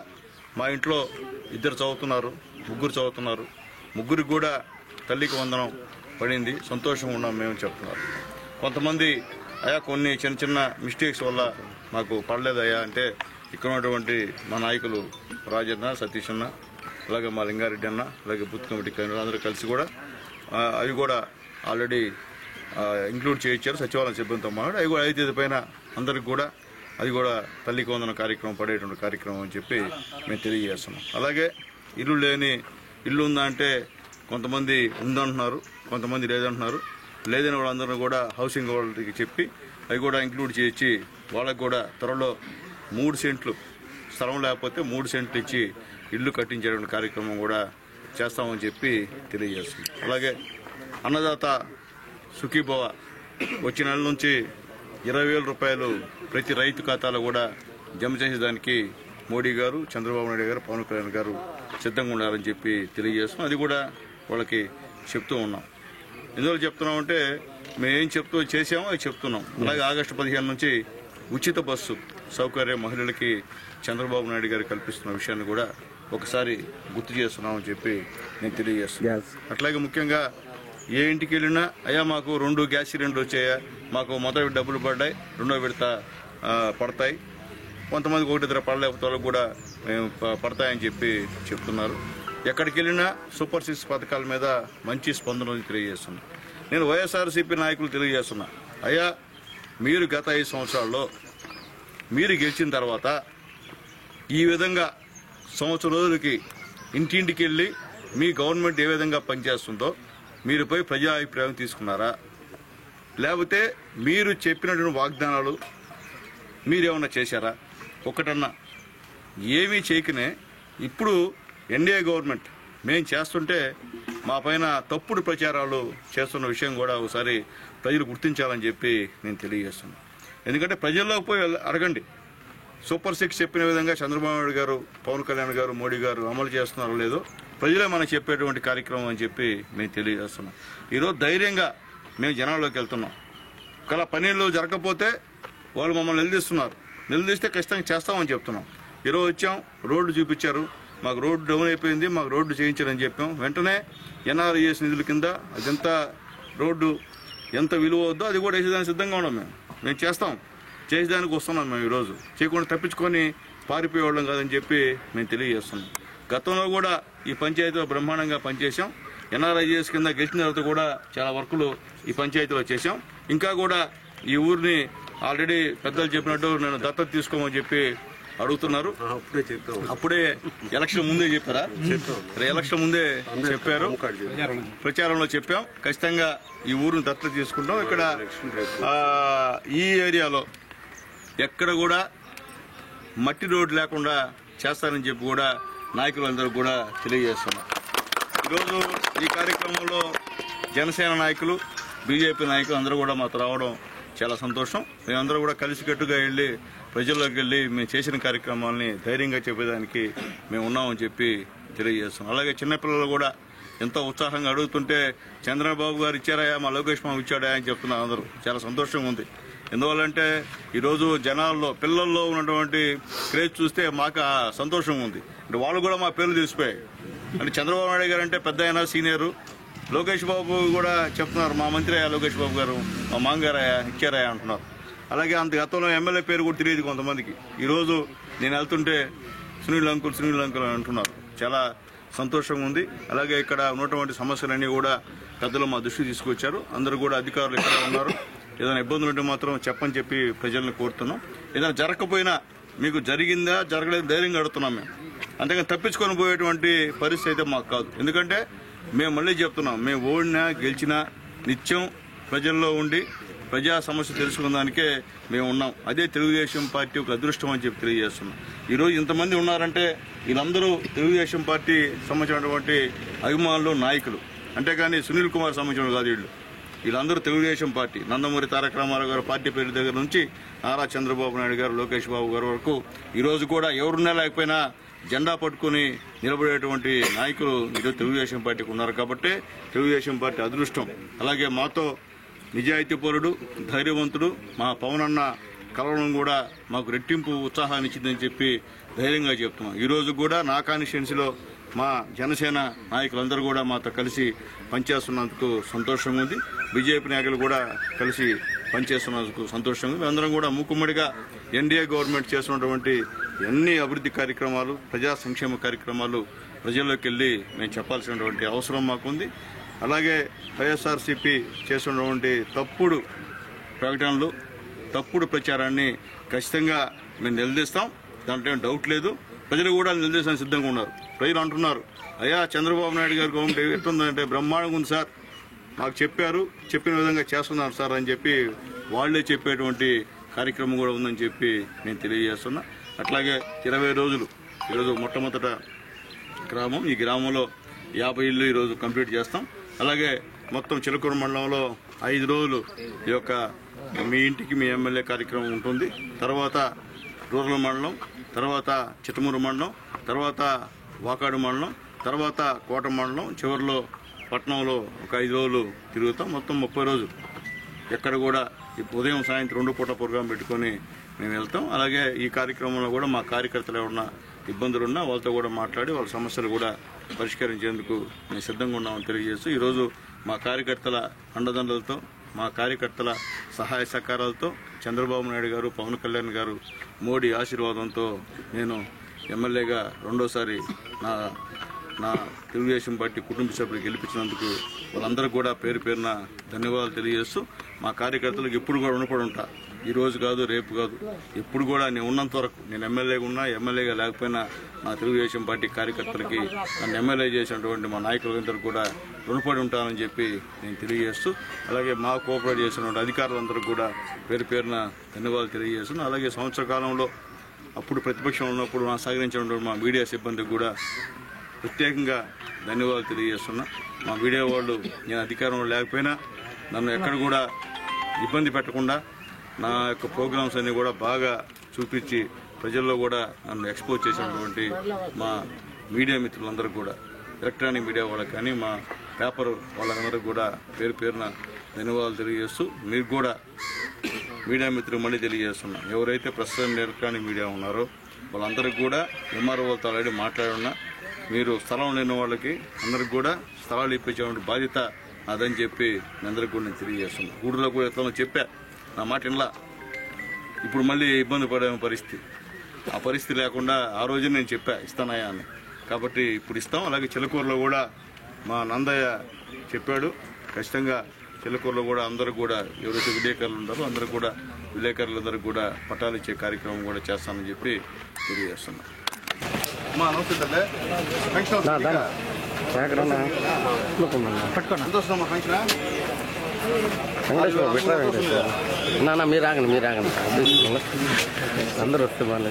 మా ఇంట్లో 2 చదువుతున్నారు, 3 చదువుతున్నారు, 3కి కూడా తల్లికి వందనం పడింది, సంతోషంగా ఉన్నాం మేము చెప్తున్నారు. కొంతమంది అయ్యా కొన్ని చిన్న చిన్న మిస్టేక్స్ వల్ల మాకు పడలేదయ్యా అంటే ఇక్కడ ఉన్నటువంటి మా నాయకులు రాజన్న, సతీష్ అన్న, అలాగే మా లింగారెడ్డి అన్న, అలాగే బూత్ కమిటీ కన్వీనర్ అందరూ కలిసి కూడా అవి కూడా ఆల్రెడీ ఇంక్లూడ్ చేయించారు సచివాలయం సిబ్బందితో మాట్లాడి. అవి కూడా 5 తేదీ పైన అందరికి కూడా అది కూడా తల్లికి వందన కార్యక్రమం పడేటువంటి కార్యక్రమం అని చెప్పి మేము తెలియజేస్తున్నాం. అలాగే ఇల్లు ఉందా అంటే కొంతమంది ఉందంటున్నారు, కొంతమంది లేదంటున్నారు. లేదని వాళ్ళందరూ కూడా హౌసింగ్ వాళ్ళకి చెప్పి అవి కూడా ఇంక్లూడ్ చేయించి వాళ్ళకి కూడా త్వరలో 3 సెంట్లు స్థలం లేకపోతే 3 సెంట్లు ఇచ్చి ఇల్లు కట్టించేటువంటి కార్యక్రమం కూడా చేస్తామని చెప్పి తెలియజేస్తున్నాం. అలాగే అన్నదాత సుఖీభవ వచ్చే నెల నుంచి 20,000 రూపాయలు ప్రతి రైతు ఖాతాలో కూడా జమ చేసేదానికి మోడీ గారు, చంద్రబాబు నాయుడు గారు, పవన్ కళ్యాణ్ గారు సిద్ధంగా ఉండాలని చెప్పి తెలియజేస్తున్నాం. అది కూడా వాళ్ళకి చెప్తూ ఉన్నాం. ఎందువల్ల చెప్తున్నామంటే మేము ఏం చేసామో అది చెప్తున్నాం. అలాగే ఆగస్టు 15 నుంచి ఉచిత బస్సు సౌకర్యం మహిళలకి చంద్రబాబు నాయుడు గారు కల్పిస్తున్న విషయాన్ని కూడా ఒకసారి గుర్తు చేస్తున్నామని చెప్పి నేను తెలియజేస్తున్నాను. అట్లాగే ముఖ్యంగా ఏ ఇంటికి వెళ్ళినా అయ్యా మాకు 2 గ్యాస్ సిలిండర్లు వచ్చాయా, మాకు మొదటి డబ్బులు పడ్డాయి, 2వ విడత పడతాయి, కొంతమందికి 1 పడలేకపోతే వాళ్ళకు కూడా పడతాయని చెప్పి చెప్తున్నారు. ఎక్కడికి వెళ్ళినా సూపర్ 6 పథకాల మీద మంచి స్పందన తెలియజేస్తున్నా. నేను వైఎస్ఆర్సీపీ నాయకులు తెలియజేస్తున్నా, అయ్యా మీరు గత 5 సంవత్సరాల్లో మీరు గెలిచిన తర్వాత ఈ విధంగా సంవత్సరం రోజులకి ఇంటింటికి వెళ్ళి మీ గవర్నమెంట్ ఏ విధంగా పనిచేస్తుందో మీరు పోయి ప్రజా అభిప్రాయం తీసుకున్నారా, లేకపోతే మీరు చెప్పినటువంటి వాగ్దానాలు మీరేమన్నా చేశారా? ఒకటన్నా ఏమీ చేయకనే ఇప్పుడు ఎన్డీఏ గవర్నమెంట్ మేము చేస్తుంటే మా పైన తప్పుడు ప్రచారాలు చేస్తున్న విషయం కూడా ఒకసారి ప్రజలు గుర్తించాలని చెప్పి నేను తెలియజేస్తున్నాను. ఎందుకంటే ప్రజల్లోకి పోయి అడగండి, సూపర్ 6 చెప్పిన విధంగా చంద్రబాబు నాయుడు గారు, పవన్ కళ్యాణ్ గారు, మోడీ గారు అమలు చేస్తున్నారో లేదో ప్రజలే మనకు చెప్పేటువంటి కార్యక్రమం అని చెప్పి మేము తెలియజేస్తున్నాం. ఈరోజు ధైర్యంగా మేము జనాల్లోకి వెళ్తున్నాం. ఒకవేళ పనులు జరగకపోతే వాళ్ళు మమ్మల్ని నిలదీస్తే ఖచ్చితంగా చేస్తామని చెప్తున్నాం. ఈరోజు వచ్చాం, రోడ్డు చూపించారు, మాకు రోడ్డు డౌన్ అయిపోయింది, మాకు రోడ్డు చేయించారని చెప్పాం. వెంటనే ఎన్ఆర్ఈఎస్ నిధుల కింద అదంతా రోడ్డు ఎంత విలువ వద్దో అది కూడా వేసేదానికి సిద్ధంగా ఉన్నాం. మేము చేస్తాం, చేసేదానికి వస్తున్నాం. మేము ఈరోజు చేయకుండా తప్పించుకొని పారిపోయేవాళ్ళం కాదని చెప్పి మేము తెలియజేస్తున్నాం. గతంలో కూడా ఈ పంచాయతీలో బ్రహ్మాండంగా పనిచేశాం. ఎన్ఆర్ఐజిఎస్ కింద గెలిచిన తర్వాత కూడా చాలా వర్కులు ఈ పంచాయతీలో చేశాం. ఇంకా కూడా ఈ ఊరిని ఆల్రెడీ పెద్దలు చెప్పినట్టు నేను దత్తత తీసుకోమని చెప్పి అడుగుతున్నారు. అప్పుడే ఎలక్షన్ ముందే చెప్పారా? ఎలక్షన్ ముందే చెప్పారు, ప్రచారంలో చెప్పాం. ఖచ్చితంగా ఈ ఊరిని దత్తత తీసుకుంటాం. ఇక్కడ ఈ ఏరియాలో ఎక్కడ కూడా మట్టి రోడ్డు లేకుండా చేస్తారని చెప్పి కూడా నాయకులందరూ కూడా తెలియజేస్తున్నాం. ఈరోజు ఈ కార్యక్రమంలో జనసేన నాయకులు, బీజేపీ నాయకులు అందరూ కూడా మాతో రావడం చాలా సంతోషం. మేమందరూ కూడా కలిసికట్టుగా వెళ్ళి ప్రజల్లోకి వెళ్ళి మేము చేసిన కార్యక్రమాలని ధైర్యంగా చెప్పేదానికి మేము ఉన్నామని చెప్పి తెలియజేస్తున్నాం. అలాగే చిన్నపిల్లలు కూడా ఎంతో ఉత్సాహంగా అడుగుతుంటే చంద్రబాబు గారు ఇచ్చారాయా, మా లోకేష్ బాబు ఇచ్చాడా అని చెప్తున్నారు. అందరూ చాలా సంతోషంగా ఉంది. ఎందువల్లంటే ఈరోజు జనాల్లో పిల్లల్లో ఉన్నటువంటి క్రేజ్ చూస్తే మాకు సంతోషంగా ఉంది. అంటే వాళ్ళు కూడా మా పేర్లు తెలిసిపోయాయి. అంటే చంద్రబాబు నాయుడు గారు అంటే పెద్ద అయినా సీనియరు, లోకేష్ బాబు కూడా చెప్తున్నారు మా మంత్రి అయ్యా లోకేష్ బాబు గారు, మా మాంగారయ్యా ఇచ్చారయ్యా అంటున్నారు. అలాగే అంత గతంలో ఎమ్మెల్యే పేరు కూడా తెలియదు కొంతమందికి. ఈరోజు నేను వెళ్తుంటే సునీల్ అంకుల్ అని అంటున్నారు. చాలా సంతోషంగా ఉంది. అలాగే ఇక్కడ ఉన్నటువంటి సమస్యలన్నీ కూడా పెద్దలు మా దృష్టికి తీసుకొచ్చారు. అందరూ కూడా అధికారులు ఇక్కడ ఉన్నారు. ఏదైనా ఇబ్బందులు ఉంటే మాత్రం చెప్పని చెప్పి ప్రజల్ని కోరుతున్నాం. ఏదైనా జరగకపోయినా మీకు జరిగిందా జరగలేదు ధైర్యంగా అడుగుతున్నాం మేము. అంతేగాని తప్పించుకొని పోయేటువంటి పరిస్థితి అయితే మాకు కాదు. ఎందుకంటే మేము మళ్ళీ చెప్తున్నాం, మేము ఓడినా గెలిచినా నిత్యం ప్రజల్లో ఉండి ప్రజా సమస్య తెలుసుకున్నదానికే మేము ఉన్నాం. అదే తెలుగుదేశం పార్టీ ఒక అదృష్టం అని చెప్పి తెలియజేస్తున్నాం. ఈరోజు ఇంతమంది ఉన్నారంటే వీళ్ళందరూ తెలుగుదేశం పార్టీ సంబంధించినటువంటి అభిమానులు, నాయకులు. అంతేగాని సునీల్ కుమార్ సంబంధించిన కాదు వీళ్ళందరూ తెలుగుదేశం పార్టీ. నందమూరి తారక రామారావు గారు పార్టీ పేరు దగ్గర నుంచి నారా చంద్రబాబు నాయుడు గారు, లోకేష్ బాబు గారు వరకు ఈరోజు కూడా ఎవరున్నా లేకపోయినా జెండా పట్టుకుని నిలబడేటువంటి నాయకులు ఈరోజు తెలుగుదేశం పార్టీకి ఉన్నారు. కాబట్టి తెలుగుదేశం పార్టీ అదృష్టం. అలాగే మాతో నిజాయితీపరుడు, ధైర్యవంతుడు మా పవన్ అన్న కలవడం కూడా మాకు రెట్టింపు ఉత్సాహాన్ని ఇచ్చిందని చెప్పి ధైర్యంగా చెప్తున్నాం. ఈరోజు కూడా నా కాన్స్టిట్యున్సీలో మా జనసేన నాయకులందరూ కూడా మాతో కలిసి పనిచేస్తున్నందుకు సంతోషంగా ఉంది. బీజేపీ నాయకులు కూడా కలిసి పనిచేస్తున్నందుకు సంతోషంగా ఉంది. మేమందరం కూడా మూకుమ్మడిగా ఎన్డీఏ గవర్నమెంట్ చేస్తున్నటువంటి అన్ని అభివృద్ధి కార్యక్రమాలు, ప్రజా సంక్షేమ కార్యక్రమాలు ప్రజల్లోకి వెళ్ళి మేము చెప్పాల్సినటువంటి అవసరం మాకుంది. అలాగే వైఎస్ఆర్సీపీ చేస్తున్నటువంటి తప్పుడు ప్రకటనలు, తప్పుడు ప్రచారాన్ని ఖచ్చితంగా మేము నిలదీస్తాం. దాంట్లో డౌట్ లేదు. ప్రజలు కూడా నిలదీసానికి సిద్ధంగా ఉన్నారు. ప్రజలు అంటున్నారు, అయ్యా చంద్రబాబు నాయుడు గారి గవర్నమెంట్ ఎట్లుందంటే బ్రహ్మాండంగా ఉంది సార్, మాకు చెప్పారు, చెప్పిన విధంగా చేస్తున్నారు సార్ అని చెప్పి వాళ్లే చెప్పేటువంటి కార్యక్రమం కూడా ఉందని చెప్పి నేను తెలియజేస్తున్నా. అట్లాగే 20 రోజులు ఈరోజు మొట్టమొదట గ్రామం, ఈ గ్రామంలో 50 ఇళ్ళు ఈరోజు కంప్లీట్ చేస్తాం. అలాగే మొత్తం చిలకూరు మండలంలో 5 రోజులు ఈ యొక్క మీ ఇంటికి మీ ఎమ్మెల్యే కార్యక్రమం ఉంటుంది. తర్వాత రూరల్ మండలం, తర్వాత చిట్టమూరు మండలం, తర్వాత వాకాడు మండలం, తర్వాత కోట మండలం, చివరిలో పట్టణంలో ఒక 5 రోజులు తిరుగుతాం. మొత్తం 30 రోజులు ఎక్కడ కూడా ఉదయం సాయంత్రం 2 పూట ప్రోగ్రాం పెట్టుకొని మేము వెళ్తాం. అలాగే ఈ కార్యక్రమంలో కూడా మా కార్యకర్తలు ఏమన్నా ఇబ్బందులున్నా వాళ్ళతో కూడా మాట్లాడి వాళ్ళ సమస్యలు కూడా పరిష్కరించేందుకు మేము సిద్ధంగా ఉన్నామని తెలియజేస్తూ ఈరోజు మా కార్యకర్తల అండదండలతో, మా కార్యకర్తల సహాయ సహకారాలతో చంద్రబాబు నాయుడు గారు, పవన్ కళ్యాణ్ గారు, మోడీ ఆశీర్వాదంతో నేను ఎమ్మెల్యేగా రెండోసారి నా తెలుగుదేశం పార్టీ కుటుంబ సభ్యులు గెలిపించినందుకు వాళ్ళందరూ కూడా పేరు పేరున ధన్యవాదాలు తెలియజేస్తూ మా కార్యకర్తలకు ఎప్పుడు కూడా రుణపడి ఉంటా. ఈ రోజు కాదు, రేపు కాదు, ఎప్పుడు కూడా నేను ఉన్నంత వరకు, నేను ఎమ్మెల్యేగా ఉన్నా ఎమ్మెల్యేగా లేకపోయినా నా తెలుగుదేశం పార్టీ కార్యకర్తలకి నన్ను ఎమ్మెల్యే చేసినటువంటి మా నాయకులందరూ కూడా రుణపడి ఉంటానని చెప్పి నేను తెలియజేస్తూ, అలాగే మా కోఆపరేట్ చేసినటువంటి అధికారులందరూ కూడా పేరు పేరున ధన్యవాదాలు తెలియజేస్తున్నాను. అలాగే సంవత్సర కాలంలో అప్పుడు ప్రతిపక్షంలో ఉన్నప్పుడు నా సహకరించినటువంటి మా మీడియా సిబ్బందికి కూడా ప్రత్యేకంగా ధన్యవాదాలు తెలియజేస్తున్నా. మా మీడియా వాళ్ళు నేను అధికారంలో లేకపోయినా నన్ను ఎక్కడ కూడా ఇబ్బంది పెట్టకుండా నా యొక్క ప్రోగ్రామ్స్ అన్ని కూడా బాగా చూపించి ప్రజల్లో కూడా నన్ను ఎక్స్పోజ్ చేసినటువంటి మా మీడియా మిత్రులందరూ కూడా, ఎలక్ట్రానిక్ మీడియా వాళ్ళకి కానీ మా పేపర్ వాళ్ళందరికీ కూడా పేరు పేరున ధన్యవాదాలు తెలియజేస్తూ, మీకు కూడా మీడియా మిత్రులు మళ్ళీ తెలియజేస్తున్నా, ఎవరైతే ప్రస్తుతం ఎలక్ట్రానిక్ మీడియా ఉన్నారో వాళ్ళందరికీ కూడా ఎంఆర్ఓతో ఆల్రెడీ మాట్లాడున్నా, మీరు స్థలం లేని వాళ్ళకి అందరికి కూడా స్థలాలు ఇప్పించేటువంటి బాధ్యత అదని చెప్పి మీ అందరికి కూడా నేను తెలియజేస్తున్నాను. ఊళ్ళో కూడా ఎట్లా చెప్పా, నా మాట ఇలా ఇప్పుడు మళ్ళీ ఇబ్బంది పడే పరిస్థితి, ఆ పరిస్థితి లేకుండా ఆ రోజు నేను చెప్పా ఇస్తానయ్యా అని. కాబట్టి ఇప్పుడు ఇస్తాం. అలాగే చిలకూరులో కూడా మా నందయ్య చెప్పాడు, ఖచ్చితంగా చిలకూరులో కూడా అందరూ కూడా ఎవరైతే విలేకరులు ఉన్నారో అందరూ కూడా విలేకరులందరూ కూడా పట్టాలు ఇచ్చే కార్యక్రమం కూడా చేస్తానని చెప్పి తెలియజేస్తున్నాం. మా నమస్తే నా మీరు ఆగండి అందరూ వస్తే బాగా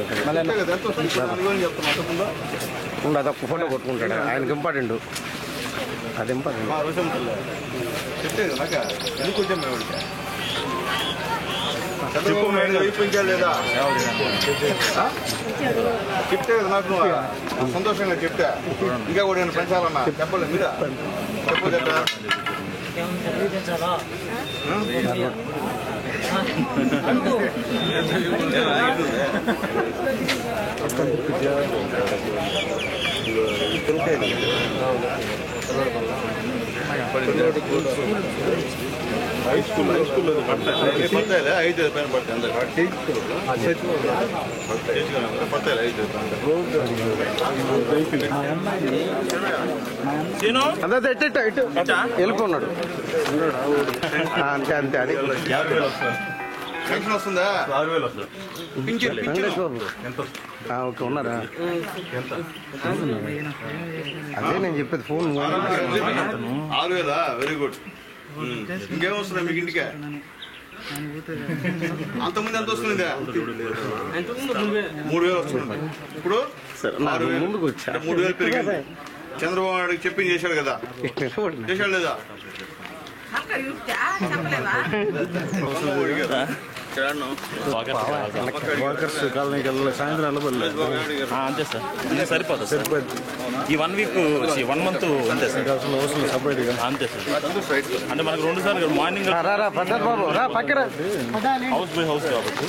అదొక ఫోటో కొట్టుకుంటాడు, ఆయనకి ఇంపార్టెంట్, అది ఇంపార్టెంట్. లేదా చెప్తే కదా నాకు సంతోషంగా చెప్తా. ఇంకా కూడా నేను పెంచాలన్నా చెప్పలేదు మీరా? చెప్పదు హై స్కూల్లో పడతాయిలే 5 పైన పడతాయి అందరు పడతాయి 5 వెళ్ళిపోన్నాడు అంతే అంతే. అది పెన్షన్ వస్తుందా? 6,000 వస్తుంది. ఓకే ఉన్నారా? అదే నేను చెప్పేది ఫోన్ 6,000. Very good. ఇంకేమొస్తుందా మీకు ఇంటికే? అంతకుముందు ఎంత వస్తుంది? 3,000 వస్తుంది. ఇప్పుడు 3,000 పెరిగింది. చంద్రబాబు నాయుడు చెప్పింది చేశాడు కదా, చేశాడు లేదా? సాయంత్రం అంతే సార్, సరిపోతుంది. ఈ 1 వీక్ 1 మంత్ అంతే సార్, అంతే సార్. అంటే మనకు 2 సార్లు మార్నింగ్ హౌస్ బై హౌస్ కాబట్టి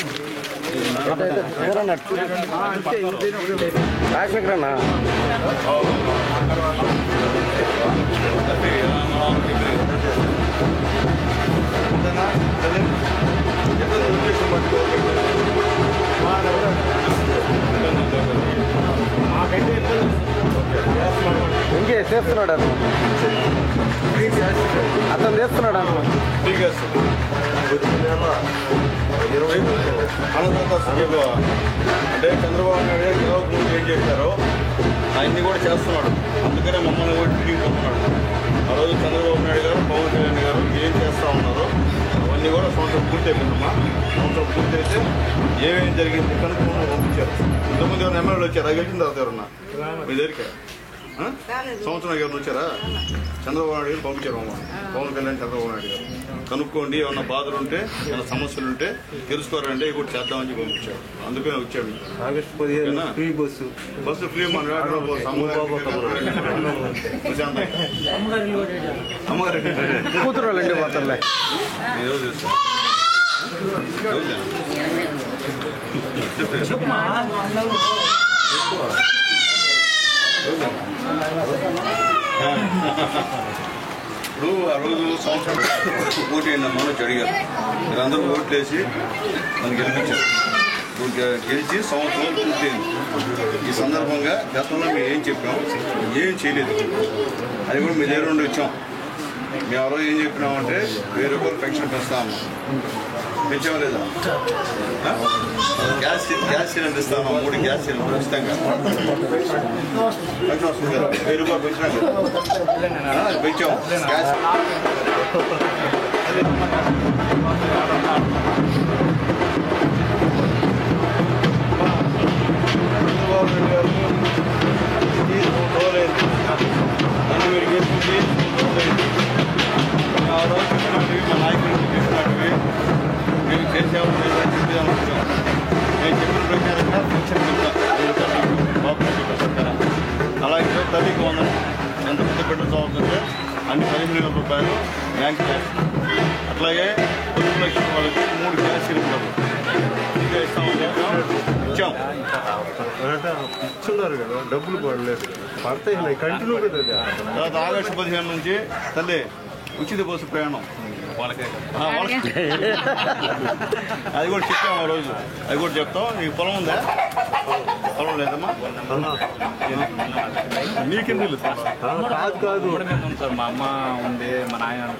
ఇంకే చేస్తున్నాడు అతను చేస్తున్నాడు అంటే చంద్రబాబు నాయుడు ఏం చేశారో ఆయన్ని కూడా చేస్తున్నాడు. అందుకనే మమ్మల్ని కూడా తిరిగిపోతున్నాడు. ఆ రోజు చంద్రబాబు నాయుడు గారు, పవన్ కళ్యాణ్ గారు ఏం చేస్తూ ఉన్నారో అవన్నీ కూడా సంవత్సరం పూర్తి అయిపోయిందమ్మా. సంవత్సరం పూర్తి అయితే ఏమేమి జరిగింది కనుక్కొని పంపించారు. ఇంతకుముందు ఎవరైనా ఎమ్మెల్యేలు వచ్చారు, అది గెలిచిన తర్వాత ఎవరన్నా మీ దగ్గరికి సంవత్సరం ఎవరు వచ్చారా? చంద్రబాబు నాయుడు గారు పంపించారు అమ్మ, పవన్ కళ్యాణ్ చంద్రబాబు నాయుడు గారు. కనుక్కోండి, ఏమన్నా బాధలు ఉంటే ఏమైనా సమస్యలు ఉంటే తెలుసుకోరంటే ఇప్పుడు చేద్దామని పంపించారు. అందుకనే వచ్చాడు. ఆగస్టు 15 ఫ్రీ బస్సు ఫ్రీ మన అమ్మగారి కూతురు వాళ్ళండి పోతారులే. ఇప్పుడు ఆ రోజు సంవత్సరం ఓటు అయిందమ్మా వచ్చి అడిగారు. మీరందరూ ఓట్లు వేసి మనం గెలిపించారు. ఇప్పుడు గెలిచి సంవత్సరం పూర్తయింది. ఈ సందర్భంగా గతంలో మేము ఏం చెప్పాం, ఏం చేయలేదు. అది కూడా మీ దగ్గర నుండి వచ్చాం. మేము ఆ రోజు ఏం చెప్పినామంటే 1000 రూపాయలు పెన్షన్ పెంచుతాము. పెంచామా లేదా? గ్యాస్ సిలిండర్ ఇస్తాము. 3 గ్యాస్ సిలిండర్ ఖచ్చితంగా పెన్షన్ వస్తుంది కదా. 1000 రూపాయలు పెంచినా కదా, పెంచాం గ్యాస్. చంద్రబాబు నాయుడు గారు రోజులైంది, నన్ను మీరు గెలిచింది రోజులైంది. ఆ రోజు చెప్పినట్టువి మా నాయకులు చెప్పినట్టువి మేము చేసాము లేదా చెప్పేదాన్ని వచ్చాం. మేము చెప్పిన ప్రకారంగా పెన్షన్ బాబు చెప్పారు. అలాగే తల్లికి 100 ఎంత పెద్ద బిడ్డ చదువుతుంటే అన్ని 15,000 రూపాయలు బ్యాంక్ క్యాష్. అట్లాగే 9 లక్షల వాళ్ళకి 3 గ్యాస్ సిలిండర్లు ఇచ్చాం. ఇచ్చున్నారు కదా, డబ్బులు పడలేదు, పడతాయి కంటిన్యూ కదా. తర్వాత ఆగస్టు 15 నుంచి తల్లి ఉచిత బస్సు ప్రయాణం వాళ్ళకి అది కూడా చెప్పాము. ఆ రోజు అది కూడా చెప్తాం. నీకు పొలం ఉందా? పొలం లేదమ్మా? నీకెందుకు తెలుసు? కాదు సార్ మా అమ్మ ఉంది, మా నాయన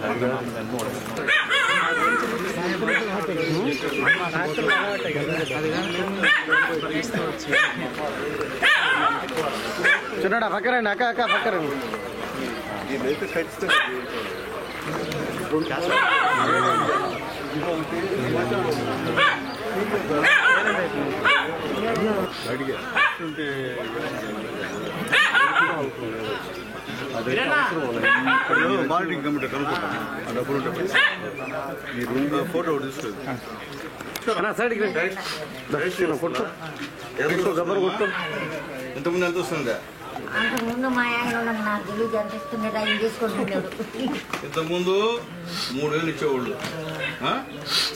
చూడడా పక్కరండి అక్క అక్క పక్కరండి. ఇదైతే ఖచ్చితంగా అడిగా మార్నింగ్ కమిటీ కనుక్కుంటాం. ఆ డబ్బులు ఉంటే ఈ రెండు ఫోటో తీసుకోండి. సైడ్కి కొట్టు గబ్బర్ కొట్టు. ఇంతకుముందు ఎంత వస్తుందా? అంతకుముందు మా ఆయన నాకు తెలియదు ఎంత ఇస్తుండే ఆయన తీసుకుంటున్నాడు. ఇంతకుముందు 3000 ఇచ్చేవాళ్ళు.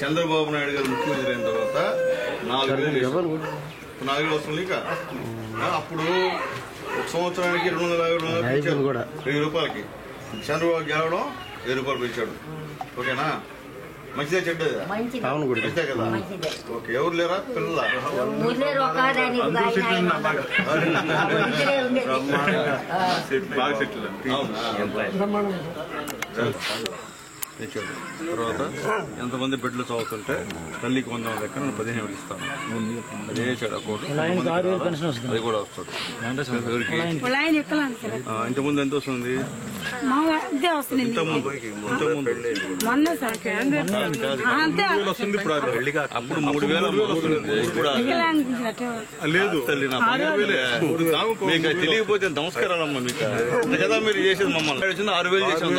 చంద్రబాబు నాయుడు గారు ముఖ్యమంత్రి అయిన తర్వాత 4,000 వస్తుంది. ఇక అప్పుడు ఒక సంవత్సరానికి 250 రూపాయలకి చంద్రబాబు గెలవడం 1000 రూపాయలు పెంచాడు. ఓకేనా? మంచిదే చెడ్డదా? మంచిదే కదా? ఓకే. ఎవరు లేరా పిల్లల? బాగా సెటిల్ తెచ్చాడు. తర్వాత ఎంతమంది బెడ్లు చదువుతుంటే తల్లికి 100 లెక్కన 15,000 ఇస్తాను. అది వేసాడు అకౌంట్. అది కూడా వస్తుంది. ఇంతకుముందు ఎంత వస్తుంది? వస్తుంది ఇప్పుడు. అప్పుడు 3,000 వస్తుంది. ఇప్పుడు లేదు తల్లి. నా 3,000 మీకు తెలియకపోతే నమస్కారాలమ్మా. మీకు కదా మీరు చేసేది మమ్మల్ని 6,000 చేసాం.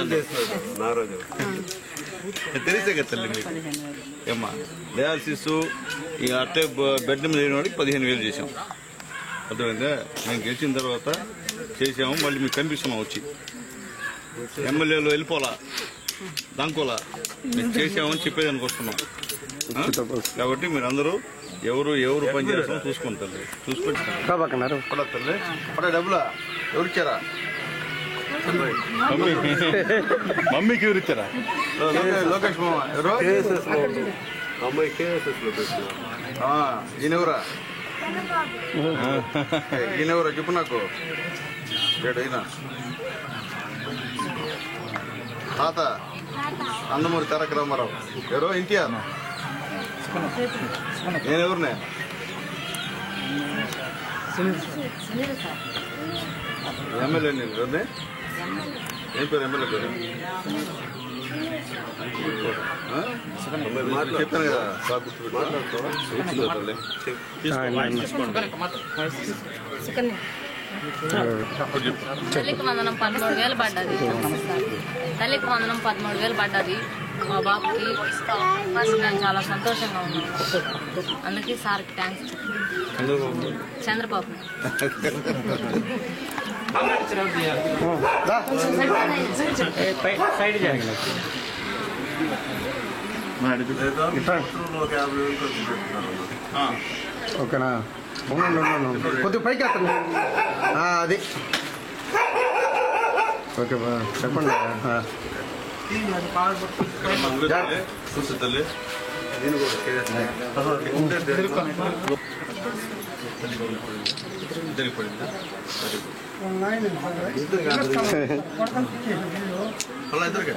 తెలిసే కదా తల్లి మీకు. ఏమ్మా డయాలసిస్ ఇక అట్టే బెడ్ మీద లేని వాడికి 15,000 చేసాం. అర్థమైందా? మేము గెలిచిన తర్వాత చేసాము. మళ్ళీ మీకు కనిపిస్తున్నాం వచ్చి. ఎమ్మెల్యేలు వెళ్ళిపోలా దాంకోలా మేము చేసామని చెప్పేదానికి వస్తున్నాం. కాబట్టి మీరు అందరూ ఎవరు పని చేస్తామో చూసుకుంటారు. చూసుకుంటే తల్లి డబ్బులా ఎవరిచ్చారా? మమ్మీకి ఎవరు ఇచ్చారా? లోకేష్ మామ ఎవరు? అమ్మాయి కేఎస్ఎస్ లో పెట్టిన. ఈయనెవరా? ఈయనెవరా చెప్పు నాకు. ఈయన తాత నందమూరి తారక రామారావు. ఎవరో ఎన్టీఆర్. నేనెవరినే? ఎమ్మెల్యే. నేను ఎవరినే? ఏం పేరు ఎమ్మెల్యే పేరు? చెప్పాను కదా సార్. తల్లికి వందనం 13,000 పడ్డది. తల్లికి వందనం 13,000 పడ్డది. మా బాబుకి ఫస్ట్ నేను చాలా సంతోషంగా ఉన్నాను. అందుకే సార్కి థ్యాంక్స్. చంద్రబాబు ఓకేనా? కొద్దిగా పైకి వస్తుంది. అది ఓకే చెప్పండి. చూసి తల్లి తెలియపడిందా? అలా ఇద్దరికి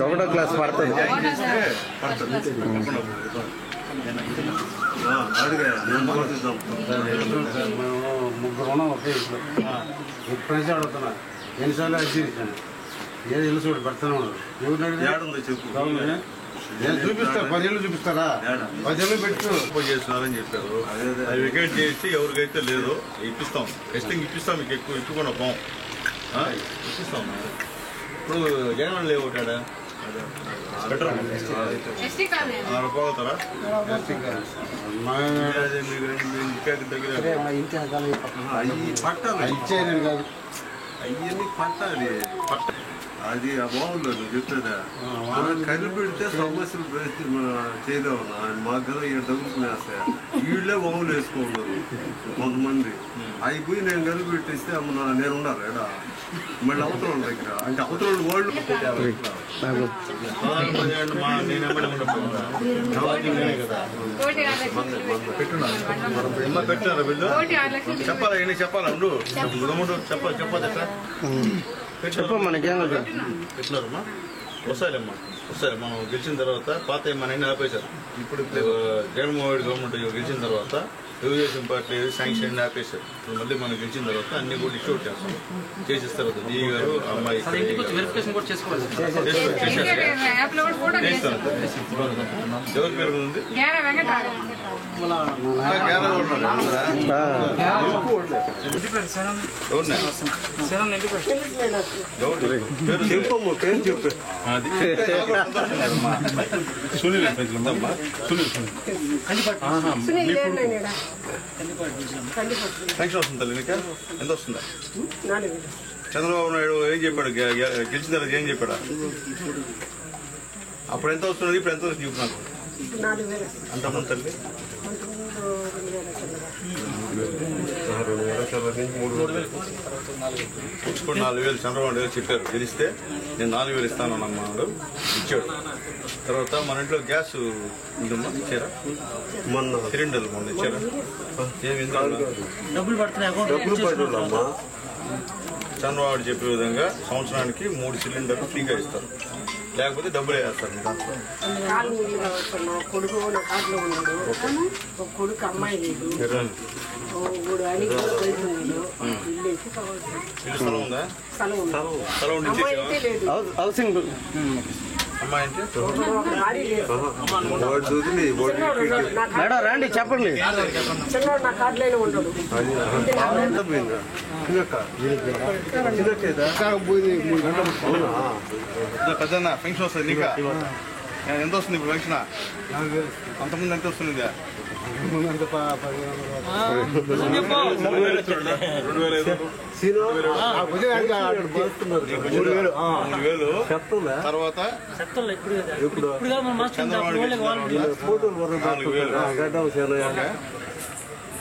ఒకటో క్లాస్ పడుతుంది. ముగ్గురు ఒకే ఇంట్లో ఫ్రెండ్స్ అడుగుతున్నా. ఎన్నిసార్లు అడిగాను. ఏది ఇల్లు చూడు పెడతాను. నేను చూపిస్తా. 10 ఏళ్ళు చూపిస్తారా? 10 ఏళ్ళు పెట్టు చేస్తున్నారని చెప్పారు. అది వికెట్ చేసి ఎవరికైతే లేదో ఇప్పిస్తాం. టెస్టింగ్ ఇప్పిస్తాం. మీకు ఎక్కువ ఇప్పకుండా పోం ఇప్పిస్తాం. ఇప్పుడు జగన్ లేవు ఒకటాడా పోతారా? ఇచ్చేది కాదు. అవన్నీ పట్టాలి. అది ఆ బాగుండదు నువ్వు చెప్పేదా మనం కలిపెడితే సమస్యలు చేయలేము. మాకు కదా ఇక్కడ తగులుకునేస్తాయి. వీళ్ళే బాగులు వేసుకున్నారు కొంతమంది. అయిపోయి నేను కలిపెట్టిస్తే నేను ఉండాలి ఎడా మళ్ళీ అవతల దగ్గర అంటే అవతల వాళ్ళు పెట్టినారా బిల్లు చెప్పాలా ఎన్ని చెప్పాలా ఉండు చెప్పాలి చెప్పమ్మా నీకేం పెట్టినారమ్మా వస్తాయిలేమ్మా వస్తాయి. మనం గెలిచిన తర్వాత పాత మన అన్ని ఆపేశారు. ఇప్పుడు జగన్మోహన్ రెడ్డి గవర్నమెంట్ గెలిచిన తర్వాత తెలుగుదేశం పార్టీ శాంక్షన్ అన్ని ఆపేశారు. ఇప్పుడు మళ్ళీ మనం గెలిచిన తర్వాత అన్ని కూడా ఇష్యూ చేస్తాం చేసేస్తారు. జీ గారు అమ్మాయి ఎవరి పేరు ఉంది సునీల్ పెన్షన్ వస్తుంది తల్లి నీకు ఎంత వస్తుందా? చంద్రబాబు నాయుడు ఏం చెప్పాడు గెలిచిన తర్వాత ఏం చెప్పాడా? అప్పుడు ఎంత వస్తున్నది ఇప్పుడు ఎంత వస్తుంది చెప్పు నాకు అంతమంది తల్లి. ఇప్పుడు 4,000 చంద్రబాబు నాయుడు చెప్పారు గెలిస్తే నేను 4,000 ఇస్తాను అన్నాడు ఇచ్చాడు. తర్వాత మన ఇంట్లో గ్యాస్ ఉందమ్మా ఇచ్చారా? మొన్న సిలిండర్లు మొన్న ఇచ్చారా? డబ్బులు పడుతున్నాయమ్మా. చంద్రబాబు చెప్పే విధంగా సంవత్సరానికి 3 సిలిండర్లు ఫ్రీగా ఇస్తారు, లేకపోతే డబ్బులు వేస్తారు. కొడుకు నా కార్డులో ఉన్నాడు, ఒక కొడుకు అమ్మాయి లేదు, స్థలం ఉందా? స్థలం హౌసింగ్ అమ్మాయి అంటే మేడం రండి చెప్పండి. చిన్నవాడు నా కార్డులోనే ఉంటాడు. పెద్దన్న పెన్షన్ వస్తుంది నీకా? ఎంత వస్తుంది ఇప్పుడు పెన్షన్? అంతకుముందు ఎంత వస్తుంది? 2,000 తర్వాత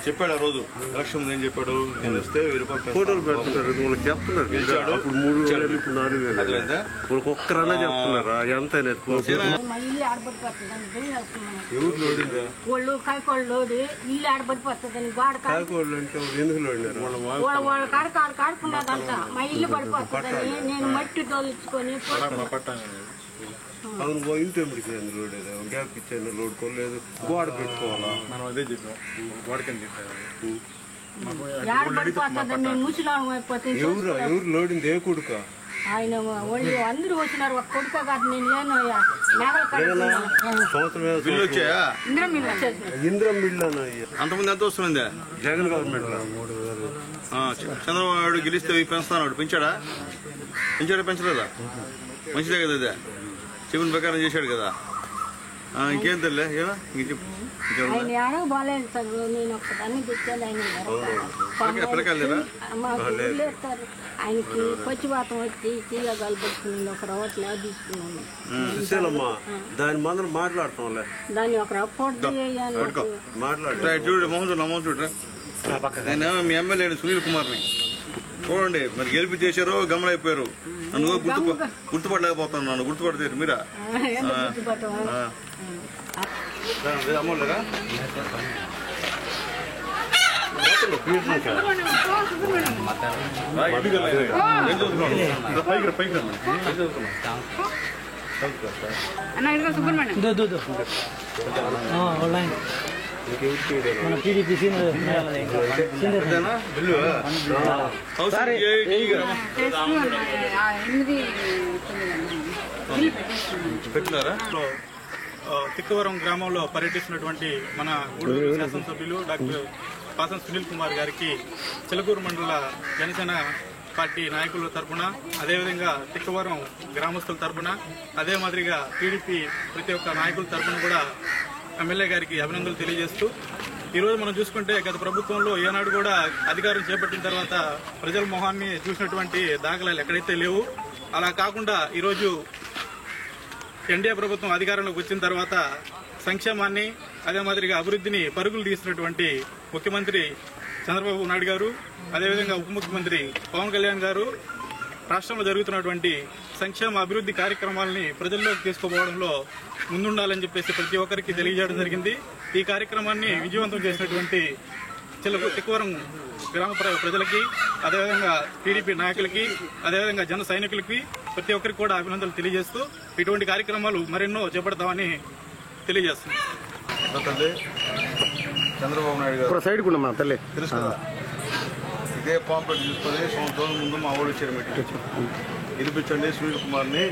చెప్పాడు ఆ రోజు ఎలక్షన్ ఏం చెప్పాడు? గెలిస్తే 1000 రూపాయలు ఫోటోలు పెడుతున్నారు. వాళ్ళకి చెప్తున్నారు అప్పుడు 3,000 ఇప్పుడు 4,000 వాళ్ళకి ఒక్కరన్నా చెప్తున్నారా ఎంత? ఎవరు లోడిందా? వాళ్ళు కాయకోళ్ళు లోడి ఇల్లు ఆడబడిపోతుందని గోడ కాయకోళ్ళు అంటే ఎందుకు లోడినారు? వాళ్ళ కాడుకున్నదంట మా ఇల్లు పడిపోతుందని నేను మట్టి తోలుచుకొని అవును ఇంటి ఎంపిక లోడ్ ఏదో గ్యాప్ ఇచ్చాను లోడ్ కొనలేదు గోడ పెట్టుకోవాలా? మనం అదే చెప్పాం గోడకని చెప్పారు. ఆడబడిపోతుందని నేను ముసలాం అయిపోతే ఎవరు లోడింది? ఏ కొడుక? ఆయన వాళ్ళు అందరూ వచ్చినారు. ఒక కొడుక కాదు నేను లేను. బిల్లు వచ్చాయా? ఇంద్రం బిల్లు అంతకుముందు ఎంత వస్తుంది? జగన్ గవర్నమెంట్ 3,000. చంద్రబాబు నాయుడు గెలిస్తే పెంచుతాడు. పెంచాడా? పెంచలేదా? మంచిదే కదా అదే చెప్పిన ప్రకారం చేశాడు కదా. ఇంకేం తెలియలే ఆయన బాగాలేదు సార్. నేను ఒక్కదాన్ని తెచ్చాను. ఆయనకి పచ్చివాతం వచ్చి తీయగాలు పెట్టుకుని ఒక రవ్వట్లు తీసుకున్నాను. దాని మందరం మాట్లాడతాంలే. దాన్ని ఒక రవ్వ చూడు మోహన్ చూడరా. నేను మీ ఎమ్మెల్యే సునీల్ కుమార్ని చూడండి. మరి గెలిపి చేశారో గమనైపోయారు. నన్ను గుర్తుపడలేకపోతాను. నన్ను గుర్తుపడతారు మీరా? అమ్మలేరా? పెట్టినారా? తిక్కవరం గ్రామంలో పర్యటిస్తున్నటువంటి మన గూడూరు శాసనసభ్యులు డాక్టర్ పాసం సునీల్ కుమార్ గారికి చిలకూరు మండల జనసేన పార్టీ నాయకుల తరఫున, అదేవిధంగా తిక్కవరం గ్రామస్తుల తరఫున, అదే మాదిరిగా టీడీపీ ప్రతి ఒక్క నాయకుల తరఫున కూడా ఎమ్మెల్యే గారికి అభినందనలు తెలియజేస్తూ, ఈరోజు మనం చూసుకుంటే గత ప్రభుత్వంలో ఏనాడు కూడా అధికారం చేపట్టిన తర్వాత ప్రజల మొహాన్ని చూసినటువంటి దాఖలాలు ఎక్కడైతే లేవు. అలా కాకుండా ఈరోజు ఎన్డీఏ ప్రభుత్వం అధికారంలోకి వచ్చిన తర్వాత సంక్షేమాన్ని అదే మాదిరిగా అభివృద్ధిని పరుగులు తీసినటువంటి ముఖ్యమంత్రి చంద్రబాబు నాయుడు గారు, అదేవిధంగా ఉప ముఖ్యమంత్రి పవన్ కళ్యాణ్ గారు రాష్ట్రంలో జరుగుతున్నటువంటి సంక్షేమ అభివృద్ధి కార్యక్రమాలని ప్రజల్లోకి తీసుకుపోవడంలో ముందుండాలని చెప్పేసి ప్రతి ఒక్కరికి తెలియజేయడం జరిగింది. ఈ కార్యక్రమాన్ని విజయవంతం చేసినటువంటి తిక్కవరం గ్రామ ప్రజలకి, అదేవిధంగా టీడీపీ నాయకులకి, అదేవిధంగా జన సైనికులకి ప్రతి ఒక్కరికి కూడా అభినందనలు తెలియజేస్తూ ఇటువంటి కార్యక్రమాలు మరెన్నో చేపడతామని తెలియజేస్తున్నాం. చంద్రబాబు నాయుడు గారు సైడ్ కూడా తల్లి తెలుసు కదా, ఇదే పాంప్లెట్ తీసుకొని సంవత్సరం ముందు మా ఊళ్ళు వచ్చారు మీటింగ్ వినిపించండి, సునీల్ కుమార్ని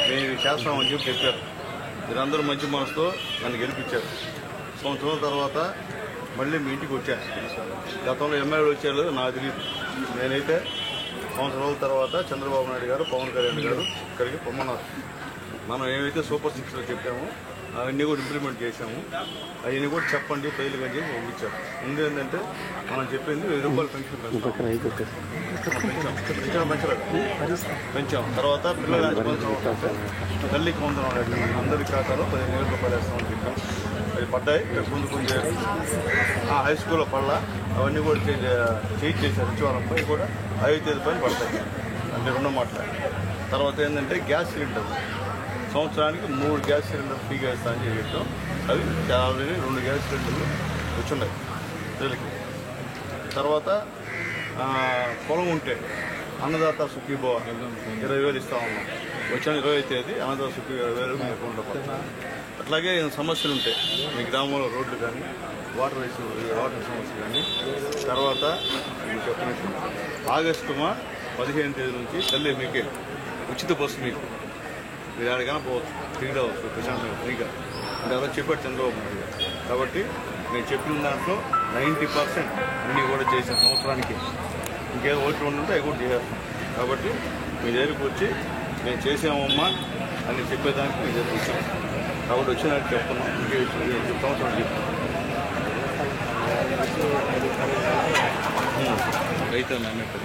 మేము చేస్తామని చెప్పి చెప్పారు. మీరందరూ మంచి మనసుతో నన్ను గెలిపించారు. సంవత్సరం తర్వాత మళ్ళీ మీ ఇంటికి వచ్చాను. గతంలో ఎమ్మెల్యేలు వచ్చారు నాకు తెలియదు. నేనైతే సంవత్సరాల తర్వాత చంద్రబాబు నాయుడు గారు, పవన్ కళ్యాణ్ గారు ఇక్కడికి పొమ్మన్నారు. మనం ఏమైతే సూపర్ సిక్స్లో చెప్పామో అవన్నీ కూడా ఇంప్లిమెంట్ చేశాము. అవన్నీ కూడా చెప్పండి ప్రజలకు అని చెప్పి పంపించారు. ముందు ఏంటంటే మనం చెప్పింది 1000 రూపాయలు పెన్షన్ పెంచాం. తర్వాత పిల్లల తల్లికి 100 అందరి ఖాతాలో 15,000 రూపాయలు వేస్తామని చెప్పాం. అవి పడ్డాయి. ముందు కొంచెం హై స్కూల్లో పడ్డా అవన్నీ కూడా చేంజ్ చేశారు. సచివాలయంపై కూడా 5 రూపాయలు పడతాయి. అంటే 2 మాటలు. తర్వాత ఏంటంటే గ్యాస్ సిలిండర్ సంవత్సరానికి 3 గ్యాస్ సిలిండర్ ఫ్రీగా ఇస్తామని చెప్పి చెప్పాం. అవి ఆల్రెడీ 2 గ్యాస్ సిలిండర్లు వచ్చున్నాయి ప్రజలకి. తర్వాత పొలం ఉంటే అన్నదాత సుఖీభవ 20,000 ఇస్తా ఉన్నాం. వచ్చిన 20వ తేదీ అన్నదాత సుఖీ 20,000 మీ అకౌంట్లో పడుతుంది. అట్లాగే సమస్యలు ఉంటాయి మీ గ్రామంలో, రోడ్లు కానీ వాటర్ సమస్య కానీ. తర్వాత మీకు చెప్పినట్టు ఆగస్టు 15వ తేదీ నుంచి తల్లి మీకే ఉచిత బస్సు మీకు మీరు ఎక్కడికైనా పోవచ్చు, ఫ్రీగా అవచ్చు, ప్రశాంతంగా ఫ్రీగా. అంటే అలా చెప్పాడు చంద్రబాబు నాయుడు గారు. కాబట్టి నేను చెప్పిన దాంట్లో 90% అన్నీ కూడా చేసిన సంవత్సరానికి ఇంకేదో ఓట్లు ఉంటే అవి కూడా చేసేస్తాం. కాబట్టి మీ దగ్గరికి వచ్చి నేను చేసామమ్మా అని చెప్పేదానికి మీ దగ్గరికి వచ్చాను. కాబట్టి వచ్చినట్టు చెప్తున్నాం. ఇంకే సంవత్సరం చెప్తున్నాం. రైతు మేము ఇక్కడ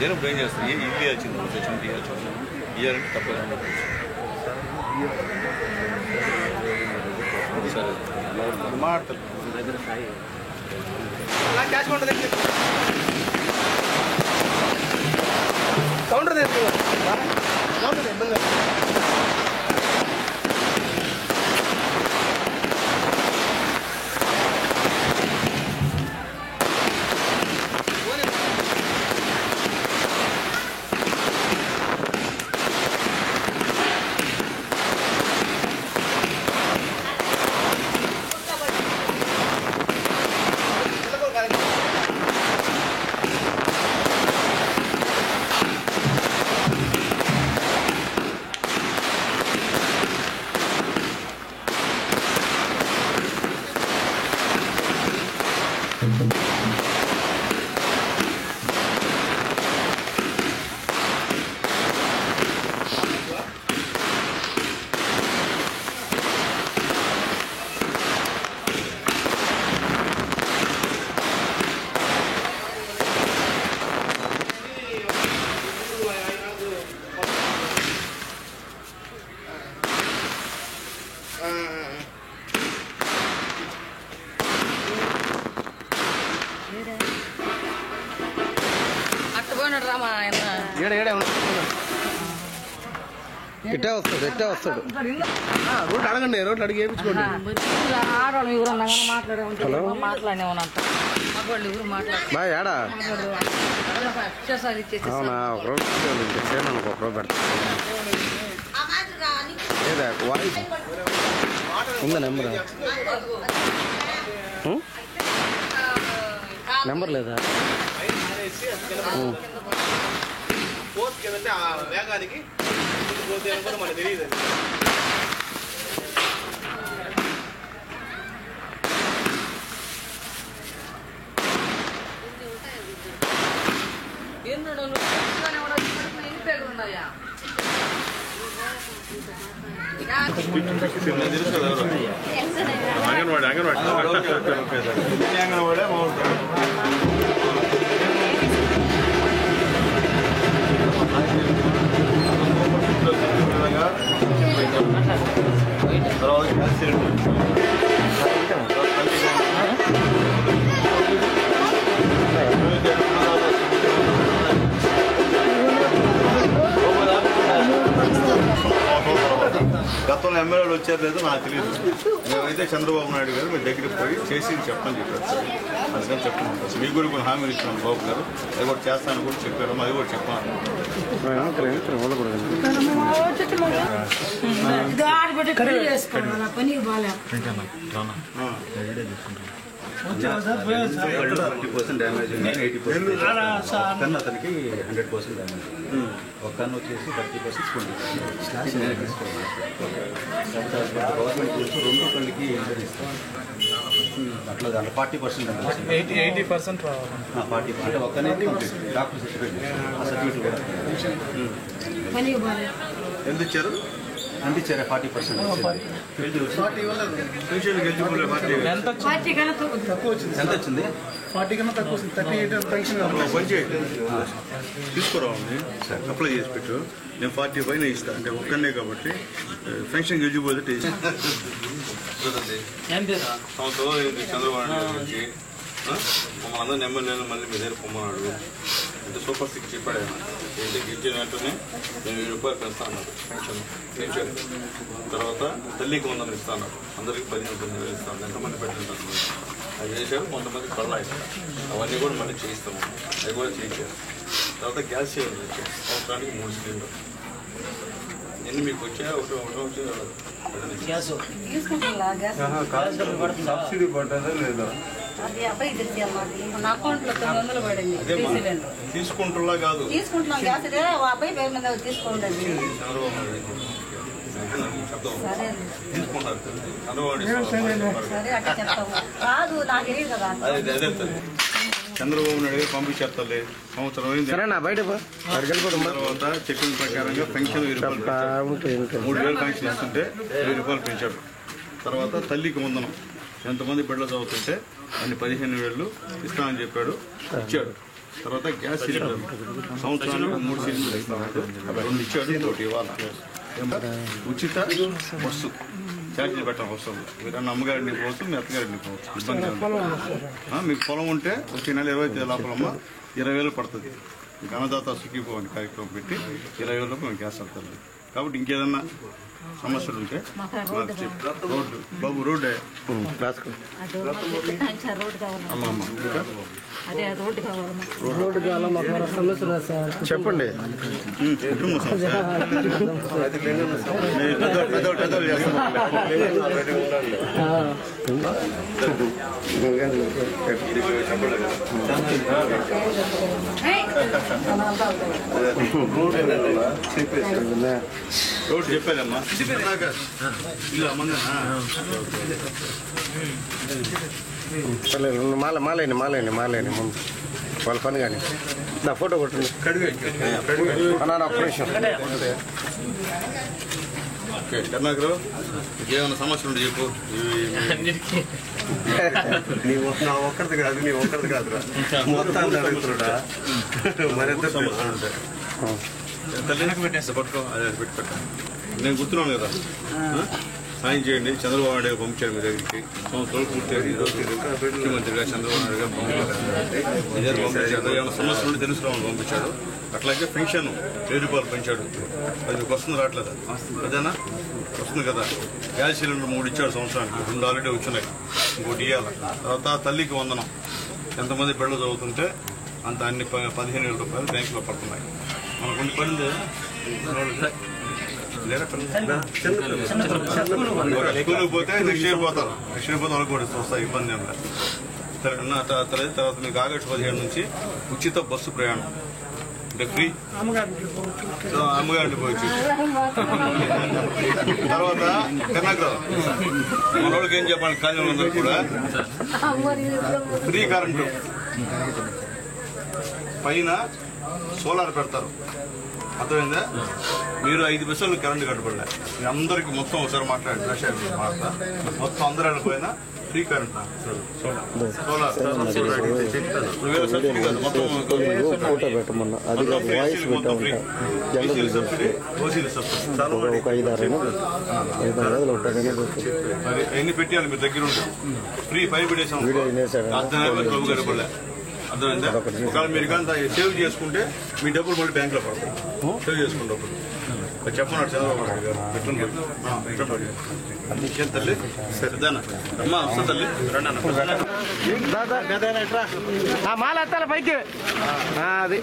నేను ఏం చేస్తాను, ఇల్లు ఇవ్వాల్సింది తెచ్చుకుంటే ఇవ్వాలంటే తప్పదు. సరే మాట్లాడతాను. కౌంటర్ ఇట్టే వస్తాడు రోడ్డు అడగండి, రోడ్లు అడిగి వేయించుకోండి. బా ఏడా అవునా, ఒక రోజు ఒక రోజు పెడతా. ఏదా వాయిస్ ఉందా నెంబర్ లేదా? వేగానికి మనకు తెలియదు. ఎన్ని పేర్లు ఉన్నాయా? అంగన్వాడి అంగన్వాడి గతంలో ఎమ్మెల్యేలు వచ్చారు లేదో నాకు తెలియదు. మేమైతే చంద్రబాబు నాయుడు గారు మీ దగ్గరికి పోయి చేసి చెప్పని చెప్పారు సార్. అందుకని చెప్తున్నాను. మీకు కూడా కొన్ని హామీలు ఇచ్చినాను బాబు గారు, అది కూడా చేస్తాను కూడా చెప్పారు, అది కూడా చెప్పాను. డ్యామేజ్ ఉంది, 80% కన్ను అతనికి 100% డ్యామేజ్. ఒక కన్ను వచ్చేసి 30% గవర్నమెంట్ రూల్స్ 2 కళ్ళకి ఇంజరీ ఇస్తాం. అట్లా దాంట్లో 40% 80% 40 అంటే ఒక్కనే డాక్టర్ సర్టిఫికేట్ ఆ సర్టిఫికేట్ కూడా ఎంత ఇచ్చారు? అంటే ఇచ్చారా 40%. ఎంత వచ్చింది? 40 కన్నా తక్కువ వచ్చింది. 38 పెన్షన్ తీసుకురావండి, అప్లై చేసి పెట్టు. నేను 40 పైన ఇస్తాను, అంటే ఒక్కనే కాబట్టి పెన్షన్ ఎలిజిబిలిటీ సంవత్సరం చంద్రబాబు నాయుడు నుంచి మమ్మల్ని అందరినీ ఎమ్మెల్యేలు మళ్ళీ మీ దగ్గర పొమ్మన్నాడు. అంటే సూపర్ సిక్స్ చెప్పాడు ఆయన. ఇంటికి ఇచ్చిన వెంటనే నేను 1000 రూపాయలు పెంచుతాను పెన్షన్ పెంచాను. తర్వాత తల్లికి 100 ఇస్తాను, అందరికి 15,000 ఇస్తాను. ఎంతమంది పెట్టింటారు అది చేశారు. కొంతమంది కళ్ళ అవన్నీ కూడా మళ్ళీ చేయిస్తాము, అవి కూడా చేయించారు. తర్వాత గ్యాస్ సిలిండర్ ఇచ్చారు, సంవత్సరానికి 3 సిలిండర్. ఎన్ని మీకు వచ్చాయా? ఒకటి సబ్సిడీ పడ్డదా లేదా? తీసుకుంటున్నా కాదు, తీసుకుంటున్నాం గ్యాస్ అబ్బాయి పేరు మీద తీసుకోండి. తీసుకుంటారు సరే అట్లా చెప్తాము. కాదు నాకు తెలియదు కదా. అదే చంద్రబాబు నాయుడు గారు పంపించారు తల్లి. సంవత్సరం అయింది. తర్వాత చెప్పిన ప్రకారంగా పెన్షన్ 1000 రూపాయలు 3,000 పెన్షన్ ఇస్తుంటే 1000 రూపాయలు పెంచాడు. తర్వాత తల్లికి 100, ఎంతమంది బిడ్డలు చదువుతుంటే అన్ని 15,000 ఇస్తామని చెప్పాడు, ఇచ్చాడు. తర్వాత గ్యాస్ సిలిండర్ సంవత్సరానికి 3 సిలిండర్లు ఇస్తాడు, 2 ఇచ్చాడు, ఇంకోటి ఇవ్వాలి. ఉచిత బస్సు ఛార్జీలు పెట్టడం అవసరం. మీరు అమ్మగారిని పోవచ్చు, మీ అత్తగారిని పోవచ్చు, ఇబ్బంది లేదు. మీకు పొలం ఉంటే వచ్చే నెల 20 లోపలమ్మ 20,000 పడుతుంది. మీకు అన్నదాత సుఖీభవన్ కార్యక్రమం పెట్టి 20,000 మేము గ్యాస్ వస్తుంది. కాబట్టి ఇంకేదన్నా సమస్యలు ఉంటే రోడ్డు బాబు రోడ్డే చెప్పండి. కుటుంబ సమస్య పెద్దలు చేస్తాం. రోడ్డు చెప్పానమ్మా. మాలేని ముందు వాళ్ళ పని కానీ నా ఫోటో కొట్టండి. కర్ణాకరు ఏమైనా సమస్యలు ఉంటే చెప్పు. నా ఒక్కరిది కాదు, నీ ఒక్కరిది కాదురా, మొత్తాన్ని అడుగుతున్నా. మరింత సమస్యలు ఉంటాయి. తల్లికి పెట్టేస్తా, పట్టుకో. అదే పెట్టా, నేను గుర్తున్నాను కదా. సాయం చేయండి. చంద్రబాబు నాయుడు గారు పంపించారు మీ దగ్గరికి. సంవత్సరాలు పూర్తి ముఖ్యమంత్రిగా చంద్రబాబు నాయుడు గారు పంపించారు. ఏమైనా సమస్యలు ఉంటే తెలుసుకోవాలని పంపించాడు. అట్లాగే పెన్షన్ 1000 రూపాయలు పెంచాడు. అది మీకు వస్తుంది రావట్లేదా? అదేనా వస్తుంది కదా. గ్యాస్ సిలిండర్ 3 ఇచ్చాడు సంవత్సరానికి, 2 ఆల్రెడీ వచ్చినాయి, ఇంకోటి ఇవ్వాలి. తర్వాత తల్లికి 100, ఎంతమంది బిడ్డలు చదువుతుంటే అంత అన్ని 15,000 రూపాయలు బ్యాంకులో పడుతున్నాయి. మనకు కొన్ని పనులు స్కూల్కి పోతే నెక్స్ట్ ఇయర్ పోతారు. నెక్స్ట్ ఇయర్ పోతే వాళ్ళకి కూడా వస్తాయి, ఇబ్బంది ఏం లేదు. తర్వాత మీకు ఆగస్టు 15 నుంచి ఉచిత బస్సు ప్రయాణం, అంటే ఫ్రీ. అమ్మగారిని పోయి తర్వాత కర్ణాకరావు మన వాళ్ళకి ఏం చెప్పాలి, కాలేజీలందరూ కూడా ఫ్రీ కరెంటు. పైన సోలార్ పెడతారు, అర్థమైందా? మీరు 5 పైసలు కరెంట్ కట్టబడలే. మీ అందరికి మొత్తం ఒకసారి మాట్లాడి మాట్లాడతా మొత్తం అందరూ వెళ్ళిపోయినా ఫ్రీ కరెంట్ సోలార్ సబ్సిడీ కాదు మొత్తం సబ్సిడీ ఓసీల సబ్సిడీ ఎన్ని పెట్టాలి మీరు దగ్గర ఉంటుంది ఫ్రీ పై పెట్టేసాం ప్రభు గారు పడలే. అర్థమైందా? ఒకవేళ మీరు కానీ సేవ్ చేసుకుంటే మీ డబ్బులు మళ్ళీ బ్యాంకులో పడతాయి. సేవ్ చేసుకున్న డబ్బులు చెప్పన్నాడు చంద్రబాబు నాయుడు గారు. పెట్టండి తల్లి అమ్మా వస్తా తల్లి మాల ఎత్తాల పైకి అది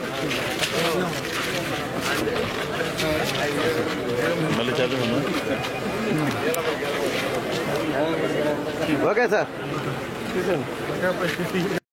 మళ్ళీ చదువు. Okay sir.